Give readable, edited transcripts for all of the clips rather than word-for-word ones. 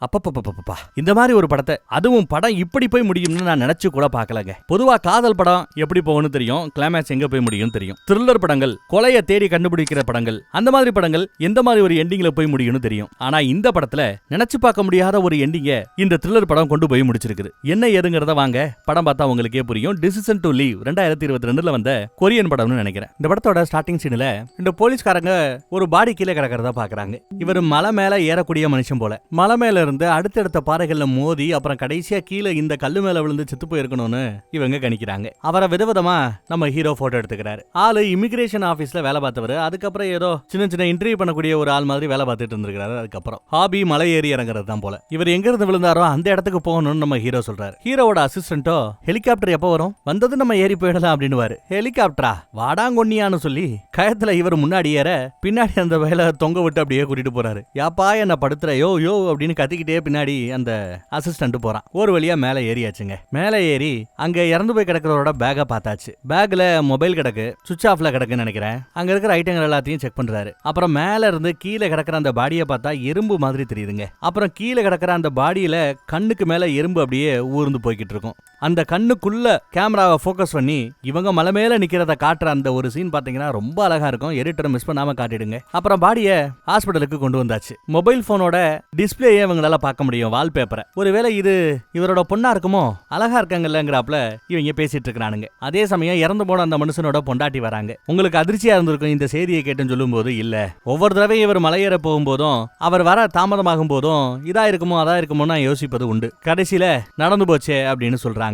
அப்பப்பப்பப்பா, இந்த மாதிரி ஒரு படத்தை, அதுவும் படம் இப்படி போய் முடியும்னு நான் நினைச்சு கூட பார்க்கலங்க. பொதுவா காதல் படம் எப்படி போகணும்னு தெரியும், கிளைமேக்ஸ் எங்க போய் முடியும் தெரியும். த்ரில்லர் படங்கள், கொலையை தேடி கண்டுபிடிக்கிற படங்கள், அந்த மாதிரி படங்கள் எந்த மாதிரி ஒரு எண்டிங்ல போய் முடியும்னு தெரியும். ஆனா இந்த படத்துல நினைச்சு பார்க்க முடியாத ஒரு எண்டிங்க இந்த த்ரில்லர் படம் கொண்டு போய் முடிச்சிருக்குது. என்ன ஏதுங்கிறத வாங்க படம் பார்த்தா உங்களுக்கே புரியும். டிசிஷன் டு லீவ் 2022ல வந்த கொரியன் படம்னு நினைக்கிறேன். இந்த படத்தோட ஸ்டார்டிங் சீன்ல இந்த போலீஸ்காரங்க ஒரு பாடி கீழே கிடக்கிறத பாக்குறாங்க. இவர் மலை மேல ஏறக்கூடிய மனுஷன் போல. மலை மேல இருந்து அடுத்தடுத்த பாறைகள்ல மோதி அப்புறம் கடைசியா கீழே இந்த கல்லு மேல விழுந்து செத்து போயிருக்கணும்னு இவங்க கணிக்கிறாங்க. அவரை விதவிதமா நம்ம ஹீரோ போட்டோ எடுத்துக்கிறாரு. ஆளு இமிகிரேஷன் ஆபீஸ்ல வேலை பார்த்தவர். அதுக்கப்புறம் ஏதோ சின்ன சின்ன இன்டர்வியூ பண்ணக்கூடிய ஒரு ஆள் மாதிரி வேலை பார்த்துட்டு இருந்திருக்காரு. அதுக்கப்புறம் ஹாபி மலை ஏறி இறங்குறது தான் போல. இவர் எங்க இருந்து விழுந்தாரோ அந்த இடத்துக்கு போகணும்னு நம்ம ஹீரோ சொல்றாரு. ஹீரோவோட அசிஸ்டன்ட்டோ ஹெலிகாப்டர் எப்ப வரும், வந்தது நம்ம ஏறி போயிடலாம் அப்படின்னு. ஹெலிகாப்டரா வாடாங்கொன்னியான்னு சொல்லி கயத்துல இவர் முன்னாடி ஏற பின்னாடி அந்த வேலை தொங்க விட்டு அப்படியே கூட்டிட்டு போறாரு. யாப்பா என்ன படுத்துற யோ யோ அப்படின்னு கத்திக்கிட்டே பின்னாடி அந்த அசிஸ்டன்ட் போறான். ஒரு வழியா மேல ஏறியாச்சுங்க. மேல ஏறி அங்க இறந்து போய் கிடக்கிறவரோட பேக பார்த்தாச்சு. பேக்ல மொபைல் கிடக்கு, சுவிட்ச் ஆஃப்ல கிடக்குன்னு நினைக்கிறேன். அங்க இருக்கிற ஐட்டங்கள் எல்லாத்தையும் செக் பண்றாரு. அப்புறம் மேல இருந்து கீழே கிடக்கிற அந்த பாடியை பார்த்தா எறும்பு மாதிரி தெரியுதுங்க. அப்புறம் கீழே கிடக்கிற அந்த பாடியில கண்ணுக்கு மேல எறும்பு அப்படியே ஊர்ந்து போய்கிட்டு இருக்கும். அந்த கண்ணுக்குள்ள கேமராவை போக்கஸ் பண்ணி இவங்க மலை மேல நிக்கிறத காட்டுற அந்த ஒரு சீன் பாத்தீங்கன்னா ரொம்ப அழகா இருக்கும். எடிட்டர் மிஸ் பண்ணாம காட்டிடுங்க. அப்புறம் பாடியை ஹாஸ்பிட்டலுக்கு கொண்டு வந்தாச்சு. மொபைல் போனோட டிஸ்பிளேயே இவங்களால பார்க்க முடியும், வால்பேப்பரை. ஒருவேளை இது இவரோட பொண்ணா இருக்குமோ, அழகா இருக்காங்கல்லங்கிறாப்ல இவங்க பேசிட்டு இருக்கானுங்க. அதே சமயம் இறந்து போன அந்த மனுஷனோட பொண்டாட்டி வராங்க. உங்களுக்கு அதிர்ச்சியா இருந்திருக்கும் இந்த செய்தியை கேட்டுன்னு சொல்லும் போது. இல்ல, ஒவ்வொரு தடவையும் இவர் மலையேற போகும்போதும் அவர் வர தாமதமாகும் போதும் இதா இருக்குமோ அதா இருக்குமோ நான் யோசிப்பது உண்டு. கடைசியில நடந்து போச்சே அப்படின்னு சொல்றாங்க.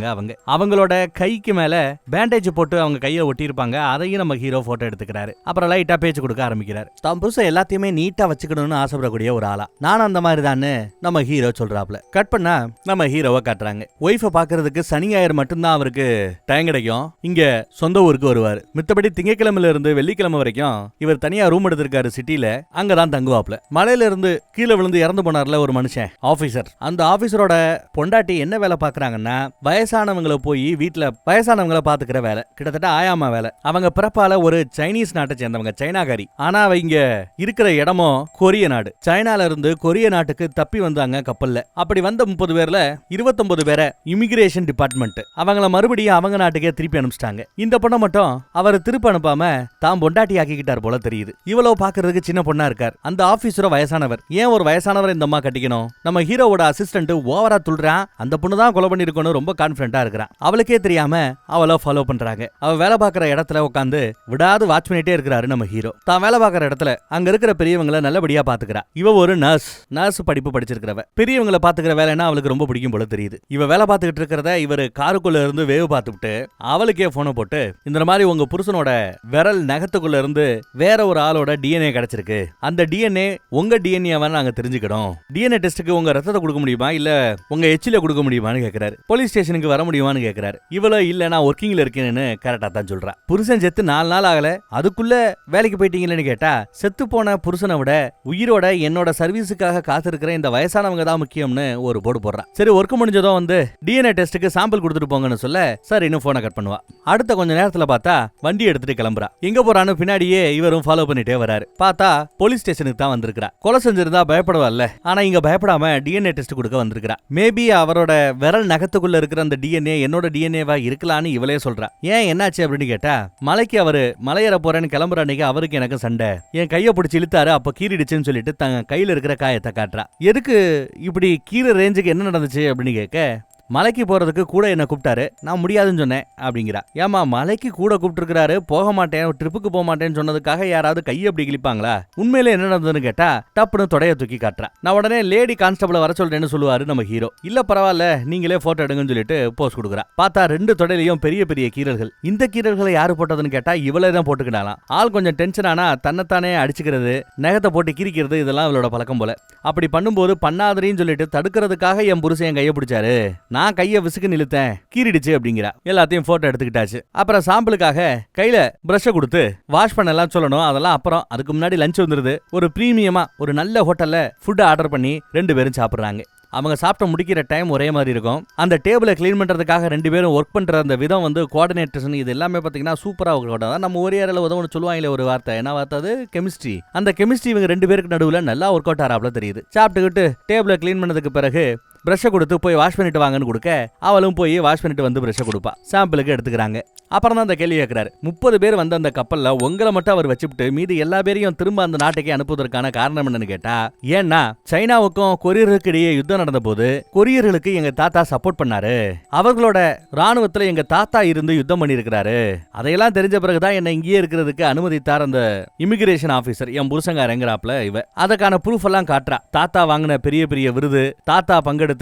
அவங்களோட கைக்கு மேல பேண்டேஜ் போட்டு அவங்க கையை ஒட்டி இருப்பாங்க. அதையும் நம்ம ஹீரோ போட்டோ எடுத்துக்கிறாரு. அப்புறம் லைட்டா பேச்சு கொடுக்க ஆரம்பிக்கிறாரு. தான் புதுசா எல்லாத்தையுமே நீட்டா வச்சுக்கணும்னு ஆசைப்படக்கூடிய ஒரு ஆளா. நானும் அந்த மாதிரி தானே நம்ம ஹீரோ சொல்றாப்ல. கட் பண்ணா நம்ம ஹீரோவை காட்டுறாங்க. ஒய்ஃபை பாக்குறதுக்கு சனி ஞாயிறு மட்டும்தான் அவருக்கு டைம் கிடைக்கும். இங்க சொந்த ஊருக்கு வருவாரு. மித்தபடி திங்கக்கிழமையில இருந்து வெள்ளிக்கிழமை வரைக்கும் இவர் தனியா ரூம் எடுத்திருக்காரு சிட்டில. அங்கதான் தங்குவாப்ல. மலையில இருந்து கீழே விழுந்து இறந்து போனார்ல ஒரு மனுஷன், ஆபீசர். அந்த ஆபீசரோட பொண்டாட்டி என்ன வேலை பாக்குறாங்கன்னா வயசானவங்களை போய் வீட்டுல வயசானவங்களை பாத்துக்கிற வேலை. கிட்டத்தட்ட ஆயாமா வேலை. அவங்க பிறப்பால ஒரு சைனீஸ் நாட்டை சேர்ந்தவங்க, சைனாகாரி. ஆனா அவங்க இருக்கிற இடமும் கொரிய நாடு. சைனால இருந்து கொரிய நாட்டுக்கு தப்பி வந்தாங்க கப்பல்ல. அப்படி வந்த 30 பேர்ல 29 பேரை இமிகிரேஷன் டிபார்ட்மெண்ட் அவங்கள மறுபடியும் அவங்க நாட்டுக்கே திருப்பி அனுப்பிச்சிட்டாங்க. இந்த பொண்ணை மட்டும் அவர் திருப்பி அனுப்பாம தான் பொண்டாட்டி ஆக்கிக்கிட்டார் போல தெரியுது. இவ்வளவு பாக்குறதுக்கு சின்ன பொண்ணா இருக்கார். அந்த ஆபீசரோ வயசானவர். ஏன் ஒரு வயசானவர் இந்த அம்மா கட்டிக்கணும்? நம்ம ஹீரோவோட அசிஸ்டன்ட் ஓவரா துள்றான். அந்த பொண்ணு தான் கொலை பண்ணிருக்கணும் ரொம்ப கான்பிடண்டா இருக்கிறான். அவளுக்கே தெரியாம அவளை ஃபாலோ பண்றாங்க. அவ வேலை பார்க்கிற இடத்துல உட்காந்து விடாது வாட்ச் பண்ணிட்டே இருக்கிறாரு நம்ம ஹீரோ. தான் வேலை பார்க்கிற இடத்துல அங்க இருக்கிற பெரியவங்களை நல்லபடியா பாத்துக்கிறா. இவ ஒரு நர்ஸ் படிப்பு படிச்சிருக்கிறவ. பெரியவங்களை பாத்துக்கிற வேலைன்னா அவளுக்கு ரொம்ப பிடிக்கும் போல தெரியுது. இவ வேலை பார்த்துக்கிட்டு இருக்கிறத இவர் காருக்குள்ள இருந்து வேவு பார்த்துட்டு அவளுக்கே போனை போட்டு இந்த மாதிரி உங்க புருஷனோட விரல் நகத்துக்குள்ள இருந்து வேற ஒரு ஆளோட டிஎன்ஏ கிடைச்சிருக்கு. அந்த டிஎன்ஏ உங்க டிஎன்ஏவா நாங்க தெரிஞ்சுக்கணும். டிஎன்ஏ டெஸ்ட்டுக்கு உங்க ரத்தத்தை கொடுக்க முடியுமா இல்ல உங்க எச்சில கொடுக்க முடியுமான்னு கேட்கிறாரு. போலீஸ் ஸ்டேஷனுக்கு வர முடியுமான்னு கேட்கிறாரு. இவ்வளவு இல்ல நான் ஒர்க்கிங்ல இருக்கேன்னு கரெக்டா தான் சொல்றா. புருஷன் செத்து 4 நாள் ஆகல, அதுக்குள்ள வேலைக்கு போயிட்டீங்களேன்னு கேட்டா செத்து போன புருஷனை விட உயிரோட என்னோட சர்வீஸுக்காக காத்திருக்கிற இந்த வயசானவங்க தான் முக்கியம்னு ஒரு போர்டு போடுறான். சரி ஒர்க் முடிஞ்சதும் வந்து டிஎன்ஏ டெஸ்ட்டுக்கு சாம்பிள் கொடுத்துட்டு போங்கன்னு சொல்ல சார் இன்னும் போனை கட் பண்ணுவா. அடுத்த கொஞ்ச நேரத்துல பார்த்தா வண்டி எடுத்துட்டு கிளம்புறா. எங்க போறான்னு பின்னாடியே இவரும் ஃபாலோ பண்ணிட்டே வராரு. பார்த்தா போலீஸ் ஸ்டேஷனுக்கு தான் வந்திருக்கா. கொலை செஞ்சிருந்தா பயப்படுவாள்ல, ஆனா இங்க பயப்படாம டிஎன்ஏ டெஸ்ட் கொடுக்க வந்திருக்கா. மேபி அவரோட விரல் நகத்துக்குள்ள இருக்கிற அந்த டிஎன்ஏ என்னோட டிஎன்ஏவா இருக்கலான்னு இவளே சொல்றா. ஏன் என்னாச்சு அப்படின்னு கேட்டா மலைக்கு அவரு மலையேற போறேன்னு கிளம்புற அன்னைக்கு அவருக்கு எனக்கு சண்டை, என் கையை பிடிச்சி இழுத்தாரு, அப்ப கீறிடுச்சுன்னு சொல்லிட்டு தங்க கையில இருக்கிற காயத்தை காட்டுறா. எதுக்கு இப்படி கீழே ரேஞ்சுக்கு என்ன நடந்துச்சு அப்படின்னு கேட்க மலைக்கு போறதுக்கு கூட என்ன கூப்பிட்டாரு, நான் முடியாதுன்னு சொன்னேன் அப்படிங்கிறா. ஏமா மலைக்கு கூட கூப்பிட்டுருக்காரு, போக மாட்டேன் ட்ரிப்புக்கு போக மாட்டேன்னு சொன்னதுக்காக யாராவது கையை அப்படி கிழிப்பாங்களா? உண்மையில என்ன நடந்ததுன்னு கேட்டா டப்புன்னு தொடைய தூக்கி காட்டுறா. நான் உடனே லேடி கான்ஸ்டபிள வர சொல்றேன்னு சொல்லுவாரு நம்ம ஹீரோ. இல்ல பரவாயில்ல நீங்களே போட்டோ எடுங்கன்னு சொல்லிட்டு போஸ்ட் கொடுக்குறா. பார்த்தா 2 தொடையிலையும் பெரிய பெரிய கீரல்கள். இந்த கீரல்களை யாரு போட்டதுன்னு கேட்டா இவளே தான் போட்டுக்கிட்டாலாம். ஆள் கொஞ்சம் டென்ஷன் ஆனா தன்னைத்தானே அடிச்சுக்கிறது, நகத்தை போட்டு கிரிக்கிறது, இதெல்லாம் இவளோட பழக்கம் போல. அப்படி பண்ணும்போது பண்ணாதரின்னு சொல்லிட்டு தடுக்கிறதுக்காக என் புருஷன் என் கையை பிடிச்சாரு, நான் கையை விசுக்கு நிலுத்தேன், கீறிடுச்சு அப்படிங்கிறா. எல்லாத்தையும் போட்டோ எடுத்துக்கிட்டாச்சு. அப்புறம் சாம்பிளுக்காக கையில பிரஷ கொடுத்து வாஷ் பண்ணலாம் சொல்லணும். அதெல்லாம் அப்புறம். அதுக்கு முன்னாடி லஞ்ச் வந்துருது. ஒரு பிரீமியமா ஒரு நல்ல ஹோட்டல்ல ஃபுட் ஆர்டர் பண்ணி 2 பேரும் சாப்பிடுறாங்க. அவங்க சாப்பிட்டு முடிக்கிற டைம் ஒரே மாதிரி இருக்கும். அந்த டேபிளை கிளீன் பண்றதுக்காக 2 பேரும் ஒர்க் பண்ற அந்த விதம் வந்து கோஆர்டினேட்டர்ஸ் இது எல்லாமே பாத்தீங்கன்னா சூப்பரா ஒர்க். நம்ம ஒரு ஏரியால உதவுன்னு சொல்லுவாங்களே ஒரு வார்த்தை, என்ன வார்த்தை அது? கெமிஸ்ட்ரி. அந்த கெமிஸ்ட்ரி இவங்க 2 பேருக்கு நடுவுல நல்லா ஒர்க் அவுட் ஆறாப்ல தெரியுது. சாப்பிட்டுக்கிட்டு டேபிளை கிளீன் பண்ணதுக்கு பிறகு பிரஷ் கொடுத்து போய் வாஷ் பண்ணிட்டு வாங்கன்னு கொடுக்க அவளும் போய் வாஷ் பண்ணிட்டு வந்து பிரஷ் கொடுப்பா. சாம்பிளுக்கு எடுத்துக்கிறாங்க. அப்புறம் தான் அந்த கேள்வி கேட்கிறாரு, 30 பேர் வந்த அந்த கப்பல்ல உங்களை மட்டும் அவர் வச்சுட்டு மீதி எல்லா பேரையும் திரும்ப அந்த நாட்டுக்கே அனுப்புவதற்கான காரணம் என்னன்னு கேட்டா, ஏன்னா சைனாவுக்கும் கொரியர்களுக்கு இடையே யுத்தம் நடந்த போது கொரியர்களுக்கு எங்க தாத்தா சப்போர்ட் பண்ணாரு, அவர்களோட ராணுவத்துல எங்க தாத்தா இருந்து யுத்தம் பண்ணி இருக்கிறாரு, அதையெல்லாம் தெரிஞ்ச பிறகுதான் என்ன இங்கேயே இருக்கிறதுக்கு அனுமதித்தார் அந்த இமிகிரேஷன் ஆபீசர் என் புருஷங்காரங்கிறாப்ல. இவ அதுக்கான ப்ரூஃப் எல்லாம் காட்டுறா. தாத்தா வாங்கின பெரிய பெரிய விருது, தாத்தா பங்கெடுத்த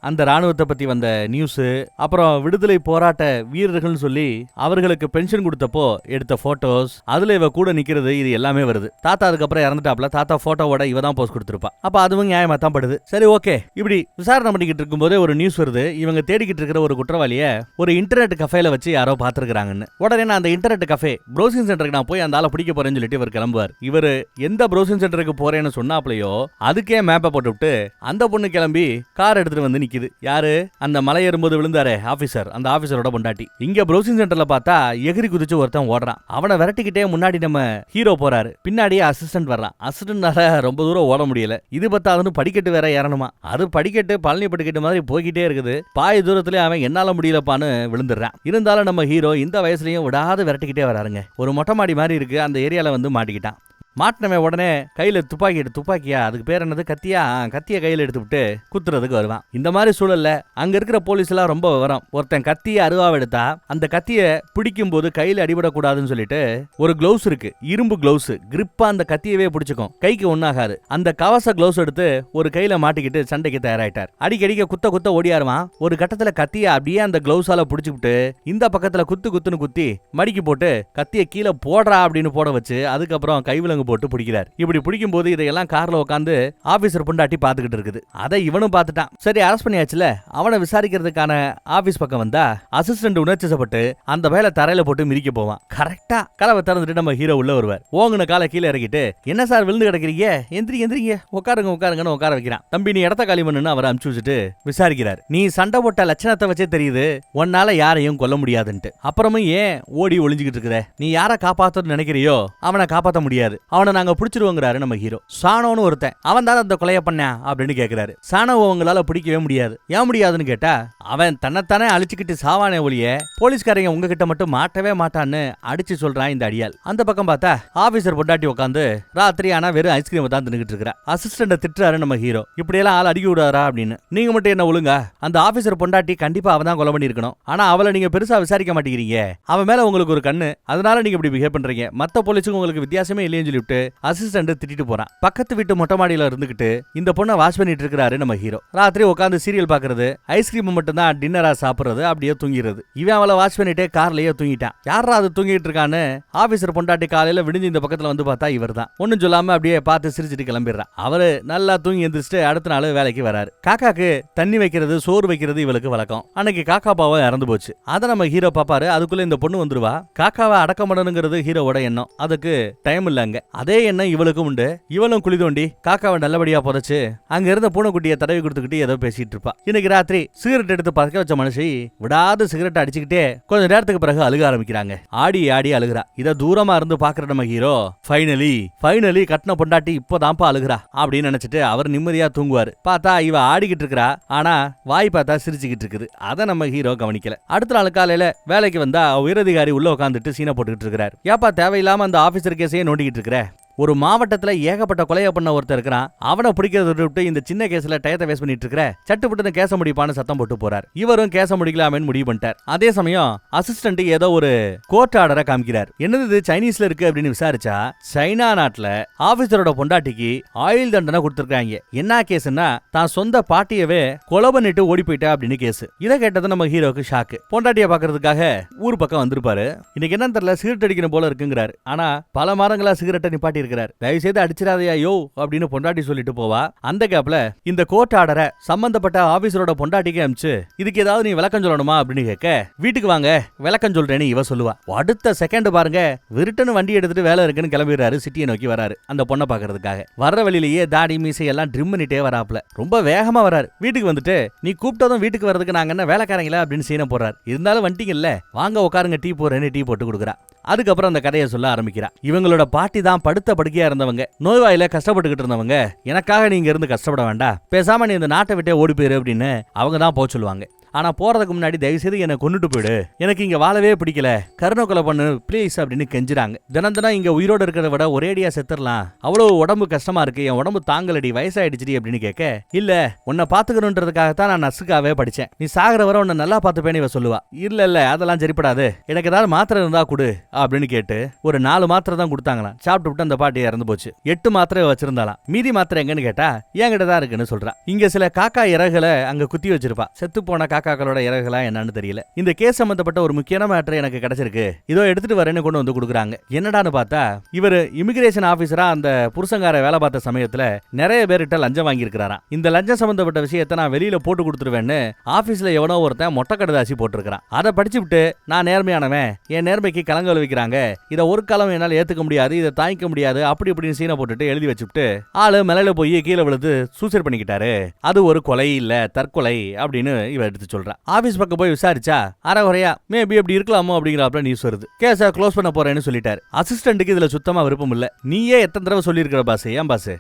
அந்த ராணுவத்தை பத்தி வந்த நியூஸ், அப்புறம் விடுதலை போராட்ட வீரர்கள் சொல்லி அவர்களுக்கு பென்ஷன் கொடுத்தப்போ எடுத்த போட்டோஸ், அதுல இவ கூட நிக்கிறது, இது எல்லாமே வருது. தாத்தா அதுக்கப்புறம் இறந்துட்டாப்ல. தாத்தா போட்டோவோட இவ தான் போஸ்ட் கொடுத்திருப்பா. அப்ப அதுவும் நியாயமா தான் படுது. சரி, ஓகே. இப்படி விசாரணை பண்ணிக்கிட்டு இருக்கும்போது ஒரு நியூஸ் வருது, இவங்க தேடிக்கிட்டு இருக்கிற ஒரு குற்றவாளிய ஒரு இன்டர்நெட் கஃபேல வச்சு யாரோ பாத்துருக்காங்கன்னு. உடனே நான் அந்த இன்டர்நெட் கஃபே ப்ரௌசிங் சென்டருக்கு நான் போய் அந்த ஆளை பிடிக்க போறேன்னு சொல்லிட்டு இவர் கிளம்புவார். இவர் எந்த ப்ரௌசிங் சென்டருக்கு போறேன்னு சொன்னாப்லையோ அதுக்கே மேப்பை போட்டு விட்டு அந்த பொண்ணு கிளம்பி கார் எடுத்துட்டு வந்து நிக்குது. யாரு? அந்த மலை ஏறும்போது விழுந்தாரே ஆபீசர், அந்த ஆபீசரோட பொண்டாட்டி. இங்க ப்ரௌசிங் சென்டர்ல பார்த்தா எகிரி குதிச்சு ஒருத்தன் ஓடுறான். அவனை விரட்டிக்கிட்டே முன்னாடி நம்ம ஹீரோ போறாரு. பின்னாடியே அசிஸ்டன்ட் வர்றான். அசிஸ்டன்ட்னால ரொம்ப தூரம் ஓட முடியல. இது பத்தாதுன்னு படிக்கட்டு வேற ஏறணுமா. அது படிக்கட்டு பழனி படிக்கட்டு மாதிரி போய்கிட்டே இருக்குது. பாதி தூரத்துல அவன் என்னால முடியலப்பான்னு விழுந்துடுறான். இருந்தாலும் நம்ம ஹீரோ இந்த வயசுலயும் விடாது விரட்டிக்கிட்டே வராருங்க. ஒரு மொட்டை மாடி மாதிரி இருக்கு, அந்த ஏரியால வந்து மாட்டிக்கிட்டான். மாட்டினவன் உடனே கையில துப்பாக்கியா, அதுக்கு பேர் என்னது, கத்திய கையில எடுத்துவிட்டு குத்துறதுக்கு வருவான். இந்த மாதிரி சூழல்ல அங்க இருக்கிற போலீஸ் எல்லாம் ரொம்ப விவரம். ஒருத்தன் கத்திய அருவாவை எடுத்தா அந்த கத்திய பிடிக்கும் போது கையில அடிபடக்கூடாதுன்னு சொல்லிட்டு ஒரு கிளவுஸ் இருக்கு, இரும்பு கிளவுஸ், கிரிப்பா அந்த கத்தியவே பிடிச்சுக்கும், கைக்கு ஒண்ணாகாது. அந்த கவச கிளவுஸ் எடுத்து ஒரு கையில மாட்டிக்கிட்டு சண்டைக்கு தயாராயிட்டார். அடிக்கடிக்க குத்த ஓடியாருவான். ஒரு கட்டத்துல கத்திய அப்படியே அந்த கிளவுஸால பிடிச்சுக்கிட்டு இந்த பக்கத்துல குத்துன்னு குத்தி மடிக்கி போட்டு கத்திய கீழே போடுறா அப்படின்னு போட வச்சு அதுக்கப்புறம் கைவிலங்கு போட்டு பிடிக்கிறார். இப்படி பிடிக்கும் போது இதையெல்லாம் கார்ல உட்காந்து ஆபீசர் பொண்டாட்டி பாத்துக்கிட்டு இருக்குது. அதை இவனும் பார்த்துட்டான். சரி, அரெஸ்ட் பண்ணியாச்சுல. அவனை விசாரிக்கிறதுக்கான ஆபீஸ் பக்கம் வந்தா அசிஸ்டன்ட் உணர்ச்சிசப்பட்டு அந்த வேலை தரையில போட்டு மிதிக்க போவான். கரெக்டா கதவை திறந்துட்டு நம்ம ஹீரோ உள்ள வருவார். ஓங்குன காலை கீழே இறக்கிட்டு, என்ன சார் விழுந்து கிடக்கிறீங்க, எந்திரிங்க உட்காருங்கன்னு உட்கார வைக்கிறான். தம்பி நீ இடத்த காலி பண்ணுன்னு அவரை அனுப்பிச்சு வச்சுட்டு விசாரிக்கிறார். நீ சண்டை போட்ட லட்சணத்தை வச்சே தெரியுது உன்னால யாரையும் கொல்ல முடியாதுன்ட்டு. அப்புறமும் ஏன் ஓடி ஒளிஞ்சுக்கிட்டு இருக்கிற? நீ யாரை காப்பாத்தன்னு நினைக்கிறியோ அவனை காப்பாற்ற முடியாது. அவனை நாங்க பிடிச்சிருவோங்கிறாரு நம்ம ஹீரோ. சாணோன்னு ஒருத்தன், அவன் தான் அந்த கொலையை பண்ண அப்படின்னு கேட்கிறாரு. சாணவ உங்களால பிடிக்கவே முடியாது. ஏன் முடியாதுன்னு கேட்டா, அவன் தன்னைத்தானே அழிச்சுக்கிட்டு சாவானே ஒழிய போலீஸ்காரங்க உங்ககிட்ட மட்டும் மாட்டவே மாட்டான்னு அடிச்சு சொல்றான் இந்த அடியால். அந்த பக்கம் பார்த்தா ஆபீசர் பொண்டாட்டி உட்காந்து ராத்திரி ஆனா வெறும் ஐஸ்கிரீம் தான் தின்னுகிட்டு இருக்கிறா. அசிஸ்டன்ட திட்டுறாரு நம்ம ஹீரோ, இப்படி எல்லாம் ஆள் அடிக்க விடாரா அப்படின்னு. நீங்க மட்டும் என்ன ஒழுங்கா? அந்த ஆபீசர் பொண்டாட்டி கண்டிப்பா அவன் தான் கொலை பண்ணி இருக்கணும். ஆனா அவளை நீங்க பெருசா விசாரிக்க மாட்டேங்கிறீங்க. அவன் மேல உங்களுக்கு ஒரு கண்ணு, அதனால நீங்க இப்படி பிஹேவ் பண்றீங்க. மத்த போலீஸுக்கு உங்களுக்கு வித்தியாசமே இல்லைன்னு சொல்லிவிட்டு அசிஸ்டன்ட் திட்டிட்டு போறான். பக்கத்து வீட்டு மொட்டை மாடியில இருந்துகிட்டு இந்த பொண்ணை வாஷ் பண்ணிட்டு இருக்காரு நம்ம ஹீரோ. ராத்திரி உட்காந்து சீரியல் பாக்குறது, ஐஸ்கிரீம் மட்டும் தான் டின்னரா சாப்பிடுறது, அப்படியே தூங்கிடுறது. இவன் அவளை வாஷ் பண்ணிட்டே கார்லயே தூங்கிட்டான். யாரா அது தூங்கிட்டு இருக்கான்னு ஆபீசர் பொண்டாட்டி காலையில விடிஞ்சு இந்த பக்கத்துல வந்து பார்த்தா இவர் தான். ஒன்னும் சொல்லாம அப்படியே பார்த்து சிரிச்சிட்டு கிளம்பிடுறான். அவரு நல்லா தூங்கி எந்திரிச்சிட்டு அடுத்த நாள் வேலைக்கு வராரு. காக்காக்கு தண்ணி வைக்கிறது, சோறு வைக்கிறது இவளுக்கு வழக்கம். அன்னைக்கு காக்கா பாவம் இறந்து போச்சு. அதை நம்ம ஹீரோ பாப்பாரு. அதுக்குள்ள இந்த பொண்ணு வந்துருவா. காக்காவை அடக்கம் பண்ணணுங்கிறது ஹீரோவோட எண்ணம். அதுக்கு டைம் இல்லங்க. அதே எண்ணம் இவளுக்கும் உண்டு. இவளும் குழி தோண்டி காக்காவை நல்லபடியா புதைச்சு அங்க இருந்த பூனைக்குட்டியை தடவி கொடுத்துக்கிட்டு ஏதோ பேசிட்டு இருப்பா. இன்னைக்கு ராத்திரி சிகரெட் எடுத்து பறக்க வச்ச மனுஷி விடாது சிகரெட் அடிச்சுக்கிட்டே கொஞ்ச நேரத்துக்கு பிறகு அழுக ஆரம்பிக்கிறாங்க. ஆடி அழுகிறா. இத தூரமா இருந்து பாக்குற நம்ம ஹீரோ ஃபைனலி கட்டின பொண்டாட்டி இப்போதான்ப்பா அழுகிறா அப்படின்னு நினைச்சிட்டு அவர் நிம்மதியா தூங்குவாரு. பார்த்தா இவ ஆடிக்கிட்டு இருக்கிறா. ஆனா வாய் பார்த்தா சிரிச்சுக்கிட்டு இருக்குது. அதை நம்ம ஹீரோ கவனிக்கல. அடுத்த நாள் காலையில வேலைக்கு வந்தா உயரதிகாரி உள்ள உட்காந்துட்டு சீனை போட்டுக்கிட்டு இருக்கிறார். ஏப்பா தேவையில்லாம அந்த ஆபீசர் கேஸையே நோண்டிக்கிட்டு இருக்கிற? ஒரு மாவட்டத்துல ஏகப்பட்ட கொலையை பண்ண ஒருத்தர் இருக்கிறான். அவனை பிடிக்கிறத விட்டு இந்த சின்ன கேஸ்ல டயத்தை வேஸ்ட் பண்ணிட்டு இருக்கிற, சட்டுப்பட்டு கேச முடிப்பான்னு சத்தம் போட்டு போறார். இவரும் கேச முடிக்கலாமேன்னு முடிவு பண்ணிட்டார். அதே சமயம் அசிஸ்டன்ட் ஏதோ ஒரு கோர்ட் ஆர்டரை காமிக்கிறார். என்னது சைனீஸ்ல இருக்கு அப்படின்னு விசாரிச்சா, சைனா நாட்டுல ஆபீசரோட பொண்டாட்டிக்கு ஆயுள் தண்டனை கொடுத்திருக்காங்க. என்ன கேஸ்னா, தான் சொந்த பாட்டியவே கொலை பண்ணிட்டு ஓடி போயிட்டா அப்படின்னு கேஸ். இதை கேட்டது நம்ம ஹீரோக்கு ஷாக்கு. பொண்டாட்டிய பாக்குறதுக்காக ஊர் பக்கம் வந்திருப்பாரு. இன்னைக்கு என்னன்னு தெரியல, சிகரெட் அடிக்கணும் போல இருக்குங்கிறாரு. ஆனா பல மாதங்களா சிகரெட்டை நிப்பாட்டி இருக்கிறார். தயவு செய்து அடிச்சிடாதையா யோ அப்படின்னு பொண்டாட்டி சொல்லிட்டு போவா. அந்த கேப்ல இந்த கோர்ட் ஆர்டரை சம்பந்தப்பட்ட ஆபீசரோட பொண்டாட்டிக்கு அனுப்பிச்சு இதுக்கு ஏதாவது நீ விளக்கம் சொல்லணுமா அப்படின்னு கேட்க, வீட்டுக்கு வாங்க விளக்கம் சொல்றேன்னு இவ சொல்லுவா. அடுத்த செகண்ட் பாருங்க, விருட்டன்னு வண்டி எடுத்துட்டு வேலை இருக்குன்னு கிளம்பிடுறாரு. சிட்டியை நோக்கி வராரு அந்த பொண்ணை பாக்குறதுக்காக. வர்ற வழியிலேயே தாடி மீசை எல்லாம் ட்ரிம் பண்ணிட்டே வராப்ல. ரொம்ப வேகமா வராரு. வீட்டுக்கு வந்துட்டு நீ கூப்பிட்டதும் வீட்டுக்கு வரதுக்கு நாங்க என்ன வேலைக்காரங்களா அப்படின்னு சீன போறாரு. இருந்தாலும் வண்டிங்கல்ல, வாங்க உட்காருங்க டீ போறேன்னு டீ போட்டு கொடுக்குறா. அதுக்கப்புறம் அந்த கதையை சொல்ல ஆரம்பிக்கிறா. இவங்களோட பாட்டி தான் படுத்த படுக்கையா இருந்தவங்க, நோய்வாயில கஷ்டப்பட்டுக்கிட்டு இருந்தவங்க. எனக்காக நீங்க இருந்து கஷ்டப்பட வேண்டாம், பேசாம நீ இந்த நாட்டை விட்டே ஓடி போயிரு அப்படின்னு அவங்க தான் போக சொல்லுவாங்க. ஆனா போறதுக்கு முன்னாடி தயவு செய்து என்னை கொண்டுட்டு போயிடு, எனக்கு இங்க வாழவே பிடிக்கல, கருணை கொலை பண்ணு ப்ளீஸ் அப்படின்னு கெஞ்சுறாங்க. தினம் தினம் இங்க உயிரோடு இருக்கிறத விட ஒரேடியா செத்துடலாம், அவ்வளவு உடம்பு கஷ்டமா இருக்கு, என் உடம்பு தாங்கலடி, வயசாயிடுச்சுடி அப்படின்னு கேட்க, இல்ல உன்னை பாத்துக்கணுன்றதுக்காகத்தான் நான் நர்ஸுக்காகவே படிச்சேன், நீ சாகிற வர உன்னை நல்லா பாத்துப்பேன்னு இவ சொல்லுவா. இல்ல அதெல்லாம் சரிப்படாது, எனக்கு ஏதாவது மாத்திரை இருந்தா கொடு அப்படின்னு கேட்டு ஒரு 4 மாத்திரை தான் கொடுத்தாங்களாம். சாப்பிட்டு விட்டு அந்த பாட்டி இறந்து போச்சு. 8 மாத்திரை வச்சிருந்தாலாம். மீதி மாத்திரை எங்கன்னு கேட்டா என்கிட்ட தான் இருக்குன்னு சொல்றா. இங்க சில காக்கா இறகுகளை அங்க குத்தி வச்சிருப்பா. செத்து போன காக்காக்களோட இறகுகளா என்னன்னு தெரியல. இந்த கேஸ் சம்பந்தப்பட்ட ஒரு முக்கியமான மேட்டர் எனக்கு கிடைச்சிருக்கு, இதோ எடுத்துட்டு வரேன்னு கொண்டு வந்து கொடுக்குறாங்க. என்னடான்னு பார்த்தா இவர் இமிகிரேஷன் ஆபீசரா அந்த புருஷங்கார வேலை பார்த்த சமயத்துல நிறைய பேர்கிட்ட லஞ்சம் வாங்கி இருக்கிறாராம். இந்த லஞ்சம் சம்பந்தப்பட்ட விஷயத்தை நான் வெளியில போட்டு கொடுத்துருவேன்னு ஆபீஸ்ல எவனோ ஒருத்தன் மொட்டை கடுதாசி போட்டிருக்கான். அதை படிச்சு விட்டு நான் நேர்மையானவன், என் நேர்மைக்கு கலங்க வைக்கிறாங்க, இதை ஒரு காலம் என்னால் ஏத்துக்க முடியாது, இதை தாங்கிக்க முடியாது அப்படி இப்படின்னு சீனை போட்டுட்டு எழுதி வச்சுட்டு ஆளு மேல போய் கீழே விழுந்து சூசைட் பண்ணிக்கிட்டாரு. அது ஒரு கொலை இல்ல தற்கொலை அப்படின்னு இவ எடுத்து சொல்றா. ஆபீஸ் பக்கம் போய் விசாரிச்சா அரைகுறையா மேபி அப்படி இருக்கலாமோ அப்படிங்கிறப்ப நியூஸ் வருது. கேஸ க்ளோஸ் பண்ண போறேன்னு சொல்லிட்டாரு. அசிஸ்டன்ட்டுக்கு இதுல சுத்தமா விருப்பம் இல்ல. நீயே எத்தனை தடவை சொல்லியிருக்கிற பாஸ், ஏன் பாஸ்